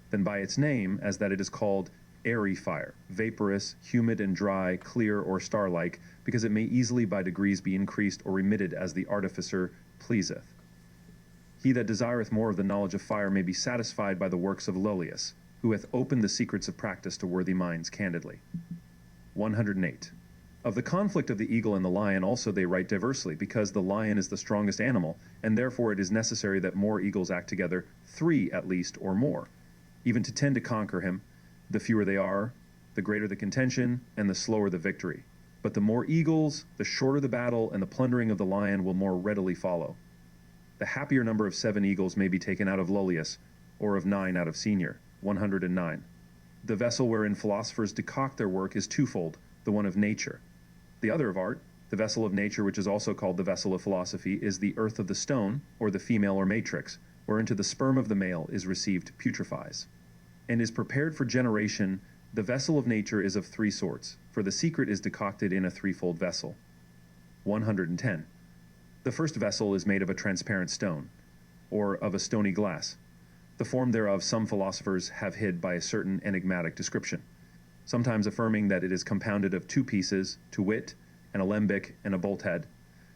Speaker 1: than by its name, as that it is called airy fire, vaporous, humid and dry, clear or star-like, because it may easily by degrees be increased or remitted as the artificer pleaseth. He that desireth more of the knowledge of fire may be satisfied by the works of Elias, who hath opened the secrets of practice to worthy minds candidly. 108. Of the conflict of the eagle and the lion also they write diversely, because the lion is the strongest animal, and therefore it is necessary that more eagles act together, 3 at least or more, even to tend to conquer him, The fewer they are, the greater the contention, and the slower the victory. But the more eagles, the shorter the battle, and the plundering of the lion will more readily follow. The happier number of 7 eagles may be taken out of Lullius, or of 9 out of Senior, 109. The vessel wherein philosophers decoct their work is twofold, the one of nature. The other of art, the vessel of nature, which is also called the vessel of philosophy, is the earth of the stone, or the female or matrix, whereinto the sperm of the male is received, putrefies, and is prepared for generation. The vessel of nature is of 3 sorts, for the secret is decocted in a threefold vessel. 110. The first vessel is made of a transparent stone, or of a stony glass. The form thereof some philosophers have hid by a certain enigmatic description, sometimes affirming that it is compounded of 2 pieces, to wit, an alembic and a bolt head,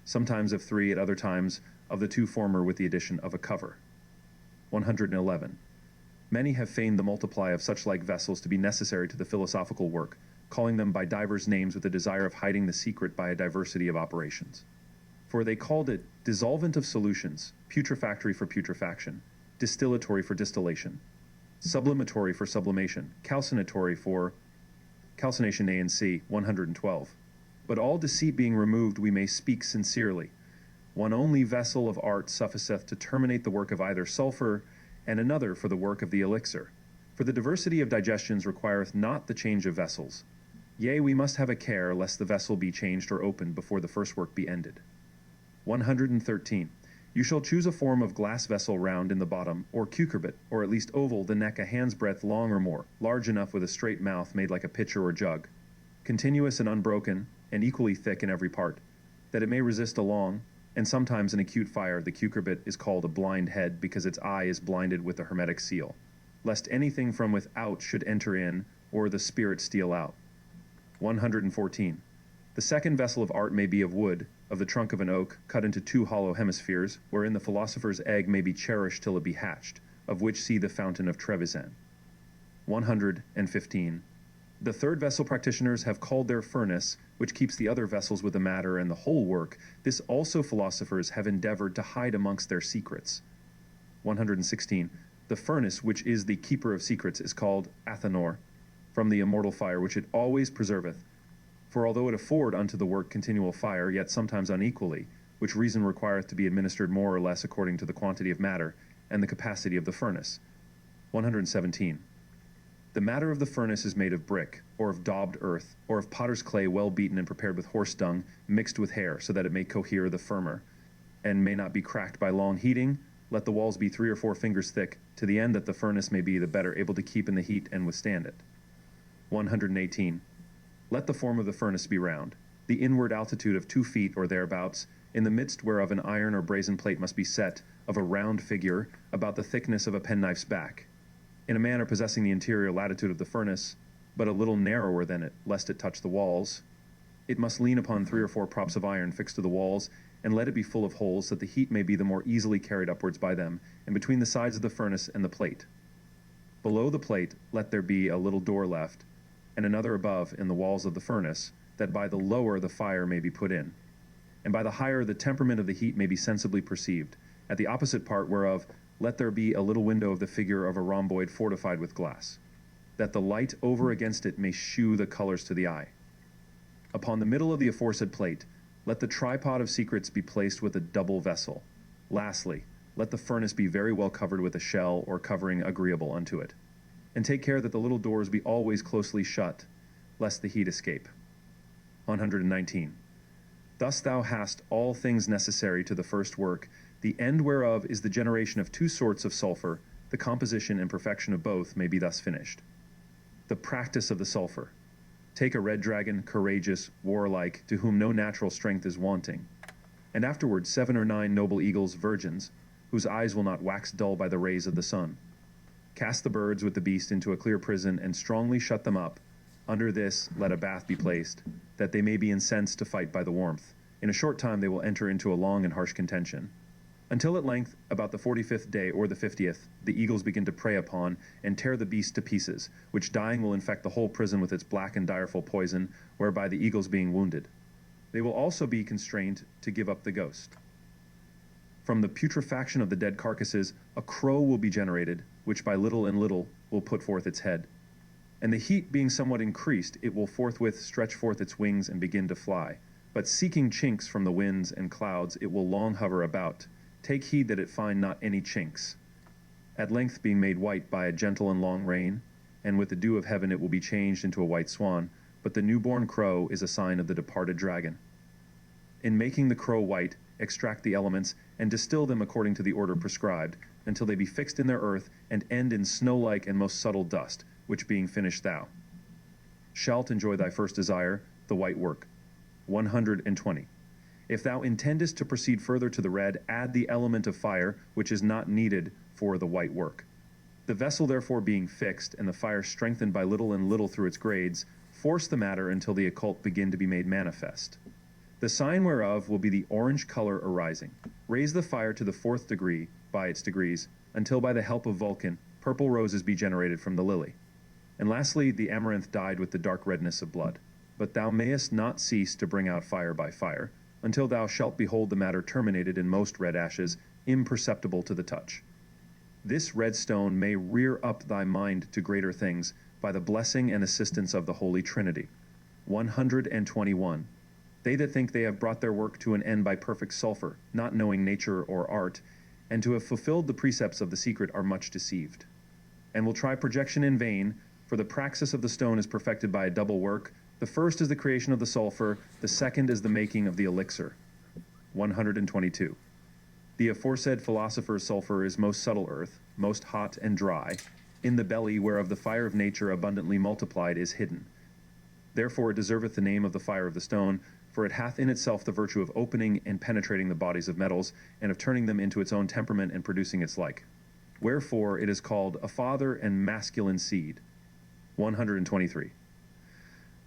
Speaker 1: sometimes of 3, at other times of the 2 former with the addition of a cover. 111. Many have feigned the multiply of such like vessels to be necessary to the philosophical work, calling them by divers names with the desire of hiding the secret by a diversity of operations. For they called it dissolvent of solutions, putrefactory for putrefaction, distillatory for distillation, sublimatory for sublimation, calcinatory for calcination. A and C, 112. But all deceit being removed, we may speak sincerely. One only vessel of art sufficeth to terminate the work of either sulphur, and another for the work of the elixir. For the diversity of digestions requireth not the change of vessels. Yea, we must have a care lest the vessel be changed or opened before the first work be ended. 113. You shall choose a form of glass vessel round in the bottom, or cucurbit, or at least oval, the neck a hand's breadth long or more, large enough with a straight mouth made like a pitcher or jug, continuous and unbroken, and equally thick in every part, that it may resist a long, and sometimes an acute fire. The cucurbit is called a blind head because its eye is blinded with the hermetic seal, lest anything from without should enter in, or the spirit steal out. 114. The second vessel of art may be of wood, of the trunk of an oak, cut into 2 hollow hemispheres, wherein the philosopher's egg may be cherished till it be hatched, of which see the fountain of Trevisan. 115. The third vessel practitioners have called their furnace, which keeps the other vessels with the matter and the whole work. This also philosophers have endeavored to hide amongst their secrets. 116. The furnace, which is the keeper of secrets, is called Athanor, from the immortal fire which it always preserveth. For although it afford unto the work continual fire, yet sometimes unequally, which reason requireth to be administered more or less according to the quantity of matter and the capacity of the furnace. 117. The matter of the furnace is made of brick, or of daubed earth, or of potter's clay well beaten and prepared with horse dung, mixed with hair, so that it may cohere the firmer, and may not be cracked by long heating. Let the walls be 3 or 4 fingers thick, to the end that the furnace may be the better able to keep in the heat and withstand it. 118. Let the form of the furnace be round, the inward altitude of 2 feet or thereabouts, in the midst whereof an iron or brazen plate must be set, of a round figure, about the thickness of a penknife's back, in a manner possessing the interior latitude of the furnace, but a little narrower than it, lest it touch the walls. It must lean upon 3 or 4 props of iron fixed to the walls, and let it be full of holes, that the heat may be the more easily carried upwards by them, and between the sides of the furnace and the plate. Below the plate let there be a little door left, and another above in the walls of the furnace, that by the lower the fire may be put in, and by the higher the temperament of the heat may be sensibly perceived, at the opposite part whereof let there be a little window of the figure of a rhomboid fortified with glass, that the light over against it may shew the colors to the eye. Upon the middle of the aforesaid plate, let the tripod of secrets be placed with a double vessel. Lastly, let the furnace be very well covered with a shell or covering agreeable unto it. And take care that the little doors be always closely shut, lest the heat escape. 119. Thus thou hast all things necessary to the first work, the end whereof is the generation of 2 sorts of sulphur. The composition and perfection of both may be thus finished. The practice of the sulphur. Take a red dragon, courageous, warlike, to whom no natural strength is wanting, and afterwards 7 or 9 noble eagles, virgins, whose eyes will not wax dull by the rays of the sun. Cast the birds with the beast into a clear prison, and strongly shut them up. Under this let a bath be placed, that they may be incensed to fight by the warmth. In a short time they will enter into a long and harsh contention, until at length, about the 45th day or the 50th, the eagles begin to prey upon and tear the beast to pieces, which dying will infect the whole prison with its black and direful poison, whereby the eagles being wounded, they will also be constrained to give up the ghost. From the putrefaction of the dead carcasses, a crow will be generated, which by little and little will put forth its head. And the heat being somewhat increased, it will forthwith stretch forth its wings and begin to fly. But seeking chinks from the winds and clouds, it will long hover about. Take heed that it find not any chinks. At length being made white by a gentle and long rain, and with the dew of heaven it will be changed into a white swan, but the newborn crow is a sign of the departed dragon. In making the crow white, extract the elements, and distill them according to the order prescribed, until they be fixed in their earth, and end in snow-like and most subtle dust, which being finished thou shalt enjoy thy first desire, the white work. 120. If thou intendest to proceed further to the red, add the element of fire, which is not needed for the white work. The vessel therefore being fixed, and the fire strengthened by little and little through its grades, force the matter until the occult begin to be made manifest. The sign whereof will be the orange color arising. Raise the fire to the 4th degree, by its degrees, until by the help of Vulcan, purple roses be generated from the lily. And lastly, the amaranth dyed with the dark redness of blood. But thou mayest not cease to bring out fire by fire, until thou shalt behold the matter terminated in most red ashes, imperceptible to the touch. This red stone may rear up thy mind to greater things, by the blessing and assistance of the Holy Trinity. 121. They that think they have brought their work to an end by perfect sulphur, not knowing nature or art, and to have fulfilled the precepts of the secret, are much deceived, and will try projection in vain, for the praxis of the stone is perfected by a double work. The first is the creation of the sulphur, the second is the making of the elixir. 122. The aforesaid philosopher's sulphur is most subtle earth, most hot and dry, in the belly whereof the fire of nature abundantly multiplied is hidden. Therefore it deserveth the name of the fire of the stone, for it hath in itself the virtue of opening and penetrating the bodies of metals, and of turning them into its own temperament and producing its like. Wherefore it is called a father and masculine seed. 123.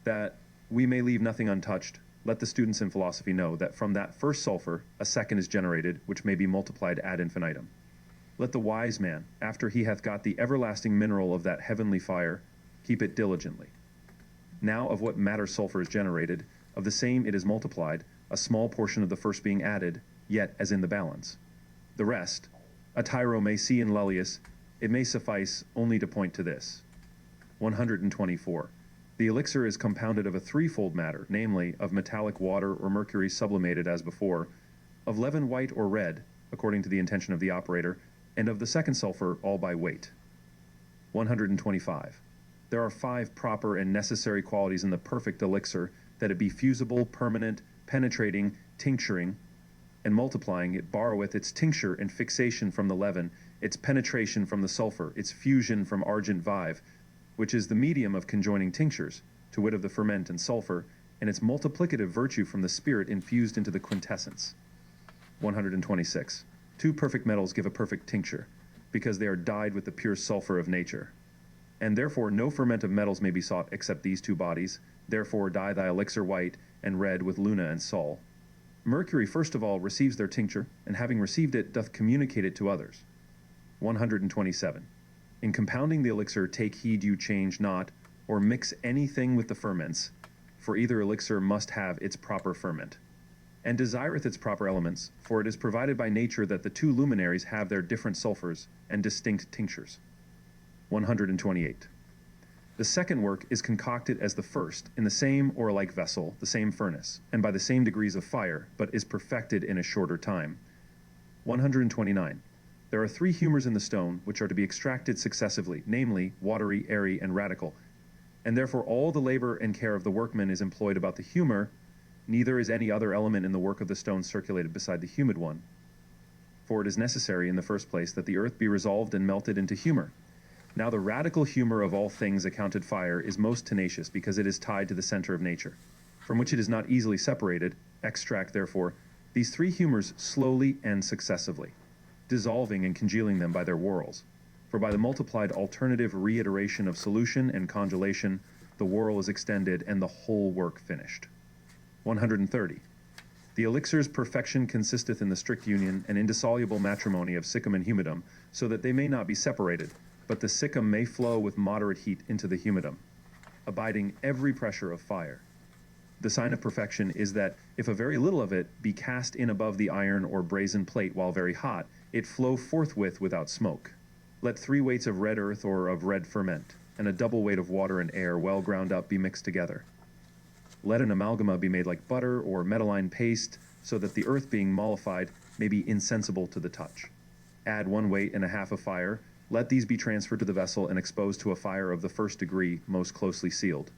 Speaker 1: That we may leave nothing untouched, let the students in philosophy know that from that first sulphur a second is generated, which may be multiplied ad infinitum. Let the wise man, after he hath got the everlasting mineral of that heavenly fire, keep it diligently. Now of what matter sulphur is generated, of the same it is multiplied, a small portion of the first being added, yet as in the balance. The rest, a tyro may see in Lullius, it may suffice only to point to this. 124. The elixir is compounded of a threefold matter, namely, of metallic water or mercury sublimated as before, of leaven white or red, according to the intention of the operator, and of the second sulphur, all by weight. 125. There are 5 proper and necessary qualities in the perfect elixir, that it be fusible, permanent, penetrating, tincturing, and multiplying. It borroweth its tincture and fixation from the leaven, its penetration from the sulphur, its fusion from argent vive, which is the medium of conjoining tinctures, to wit of the ferment and sulphur, and its multiplicative virtue from the spirit infused into the quintessence. 126. 2 perfect metals give a perfect tincture, because they are dyed with the pure sulphur of nature. And therefore no ferment of metals may be sought except these 2 bodies. Therefore dye thy elixir white and red with Luna and Sol. Mercury first of all receives their tincture, and having received it, doth communicate it to others. 127. In compounding the elixir, take heed you change not, or mix anything with the ferments, for either elixir must have its proper ferment, and desireth its proper elements, for it is provided by nature that the 2 luminaries have their different sulphurs and distinct tinctures. 128. The second work is concocted as the first, in the same or like vessel, the same furnace, and by the same degrees of fire, but is perfected in a shorter time. 129. There are 3 humors in the stone, which are to be extracted successively, namely, watery, airy, and radical. And therefore all the labor and care of the workman is employed about the humor, neither is any other element in the work of the stone circulated beside the humid one. For it is necessary, in the first place, that the earth be resolved and melted into humor. Now the radical humor of all things accounted fire is most tenacious, because it is tied to the center of nature, from which it is not easily separated. Extract, therefore, these 3 humors slowly and successively, dissolving and congealing them by their whorls. For by the multiplied alternative reiteration of solution and congelation, the whorl is extended and the whole work finished. 130. The elixir's perfection consisteth in the strict union and indissoluble matrimony of siccum and humidum, so that they may not be separated, but the siccum may flow with moderate heat into the humidum, abiding every pressure of fire. The sign of perfection is that if a very little of it be cast in above the iron or brazen plate while very hot, it flow forthwith without smoke. Let 3 weights of red earth or of red ferment, and a double weight of water and air well ground up be mixed together. Let an amalgama be made like butter or metalline paste, so that the earth being mollified may be insensible to the touch. Add 1 weight and a half of fire. Let these be transferred to the vessel and exposed to a fire of the first degree, most closely sealed.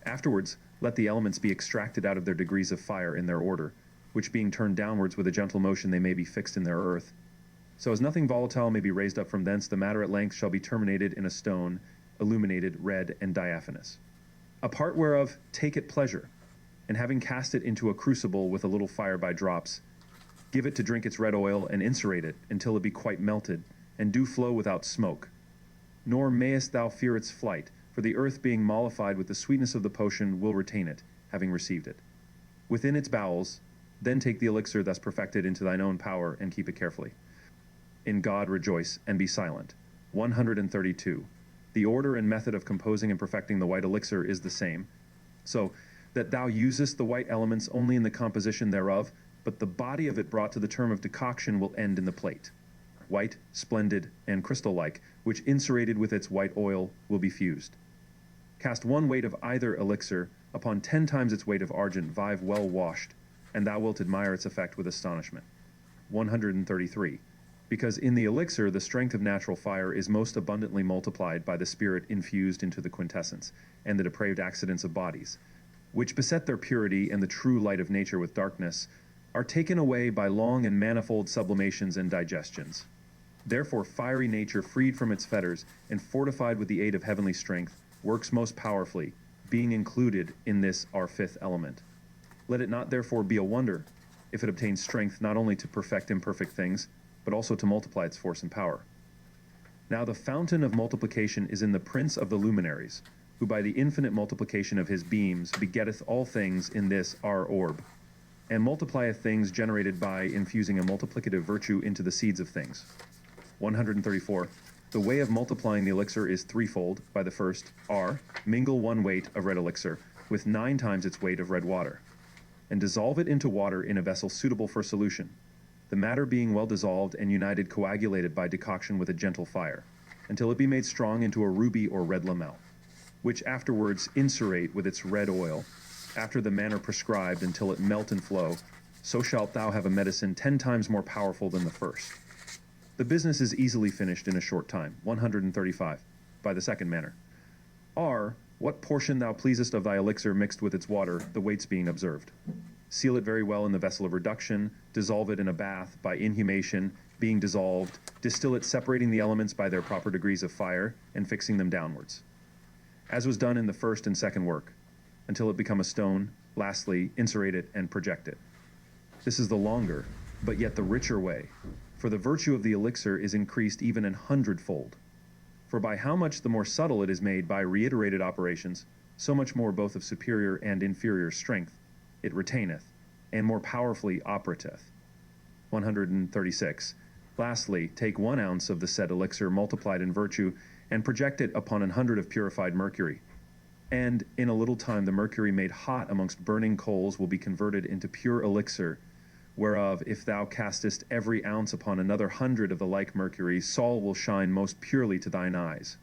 Speaker 1: Afterwards, let the elements be extracted out of their degrees of fire in their order, which being turned downwards with a gentle motion they may be fixed in their earth. So as nothing volatile may be raised up from thence, the matter at length shall be terminated in a stone, illuminated, red, and diaphanous. A part whereof take it pleasure, and having cast it into a crucible with a little fire by drops, give it to drink its red oil, and incerate it until it be quite melted, and do flow without smoke. Nor mayest thou fear its flight, for the earth being mollified with the sweetness of the potion will retain it, having received it. Within its bowels, then take the elixir thus perfected into thine own power, and keep it carefully. In God rejoice, and be silent. 132. The order and method of composing and perfecting the white elixir is the same, so that thou usest the white elements only in the composition thereof, but the body of it brought to the term of decoction will end in the plate. White, splendid, and crystal-like, which inserated with its white oil will be fused. Cast 1 weight of either elixir upon 10 times its weight of argent vive well washed, and thou wilt admire its effect with astonishment. 133. Because in the elixir the strength of natural fire is most abundantly multiplied by the spirit infused into the quintessence, and the depraved accidents of bodies, which beset their purity and the true light of nature with darkness, are taken away by long and manifold sublimations and digestions. Therefore fiery nature, freed from its fetters, and fortified with the aid of heavenly strength, works most powerfully, being included in this our 5th element. Let it not therefore be a wonder, if it obtains strength not only to perfect imperfect things, but also to multiply its force and power. Now the fountain of multiplication is in the prince of the luminaries, who by the infinite multiplication of his beams begetteth all things in this our orb, and multiplieth things generated by infusing a multiplicative virtue into the seeds of things. 134. The way of multiplying the elixir is threefold. By the first, R, mingle 1 weight of red elixir with 9 times its weight of red water, and dissolve it into water in a vessel suitable for solution, the matter being well dissolved and united coagulated by decoction with a gentle fire, until it be made strong into a ruby or red lamel, which afterwards incerate with its red oil, after the manner prescribed until it melt and flow, so shalt thou have a medicine 10 times more powerful than the first. The business is easily finished in a short time. 135. By the second manner. R, what portion thou pleasest of thy elixir mixed with its water, the weights being observed. Seal it very well in the vessel of reduction, dissolve it in a bath by inhumation, being dissolved, distill it separating the elements by their proper degrees of fire, and fixing them downwards, as was done in the first and second work, until it become a stone, lastly, incerate it and project it. This is the longer, but yet the richer way, for the virtue of the elixir is increased even 100-fold. For by how much the more subtle it is made by reiterated operations, so much more both of superior and inferior strength it retaineth, and more powerfully operateth. 136. Lastly, take 1 ounce of the said elixir multiplied in virtue, and project it upon 100 of purified mercury. And in a little time the mercury made hot amongst burning coals will be converted into pure elixir, whereof if thou castest every ounce upon another 100 of the like mercury, Sol will shine most purely to thine eyes.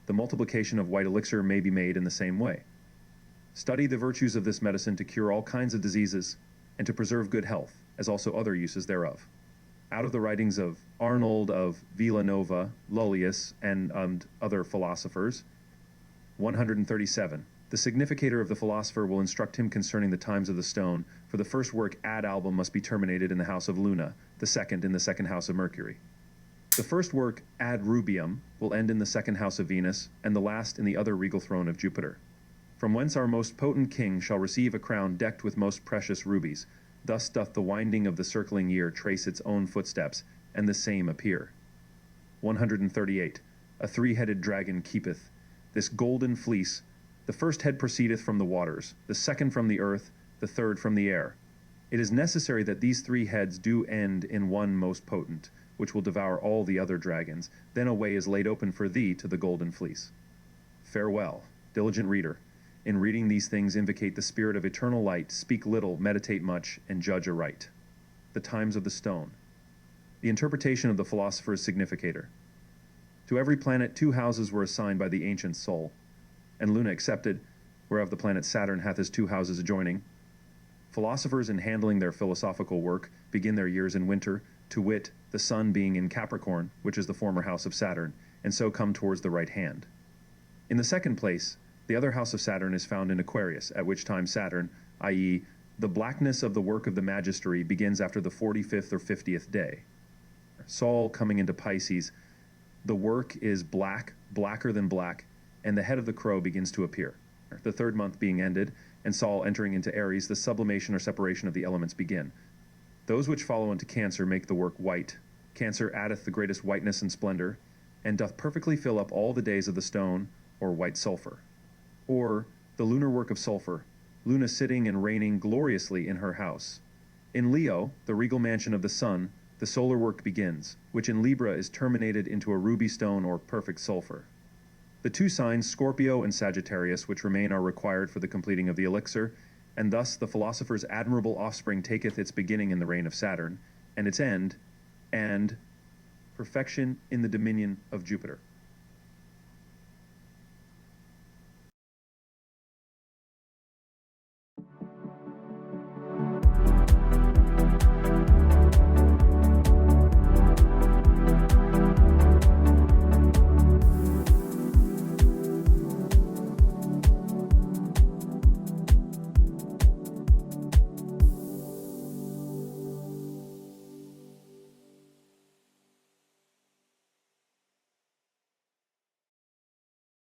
Speaker 1: The multiplication of white elixir may be made in the same way. Study the virtues of this medicine to cure all kinds of diseases, and to preserve good health, as also other uses thereof. Out of the writings of Arnold of Villanova, Lullius, and other philosophers. 137. The significator of the philosopher will instruct him concerning the times of the stone, for the first work ad album must be terminated in the house of Luna, the second in the second house of Mercury. The first work ad rubium will end in the second house of Venus, and the last in the other regal throne of Jupiter. From whence our most potent king shall receive a crown decked with most precious rubies. Thus doth the winding of the circling year trace its own footsteps, and the same appear. 138. A 3-headed dragon keepeth this golden fleece. The first head proceedeth from the waters, the second from the earth, the third from the air. It is necessary that these 3 heads do end in one most potent, which will devour all the other dragons. Then a way is laid open for thee to the golden fleece. Farewell, diligent reader. In reading these things invocate the spirit of eternal light, speak little, meditate much, and judge aright. The times of the stone. The interpretation of the philosopher's significator. To every planet 2 houses were assigned by the ancient soul, and Luna accepted, whereof the planet Saturn hath his 2 houses adjoining. Philosophers in handling their philosophical work begin their years in winter, to wit, the sun being in Capricorn, which is the former house of Saturn, and so come towards the right hand. In the second place, the other house of Saturn is found in Aquarius, at which time Saturn, i.e., the blackness of the work of the magistery, begins after the 45th or 50th day. Sol coming into Pisces, the work is black, blacker than black, and the head of the crow begins to appear. The 3rd month being ended, and Sol entering into Aries, the sublimation or separation of the elements begin. Those which follow into Cancer make the work white. Cancer addeth the greatest whiteness and splendor, and doth perfectly fill up all the days of the stone, or white sulfur. Or, the lunar work of sulfur, Luna sitting and reigning gloriously in her house. In Leo, the regal mansion of the sun, the solar work begins, which in Libra is terminated into a ruby stone or perfect sulfur. The 2 signs, Scorpio and Sagittarius, which remain are required for the completing of the elixir, and thus the philosopher's admirable offspring taketh its beginning in the reign of Saturn, and its end, and perfection in the dominion of Jupiter.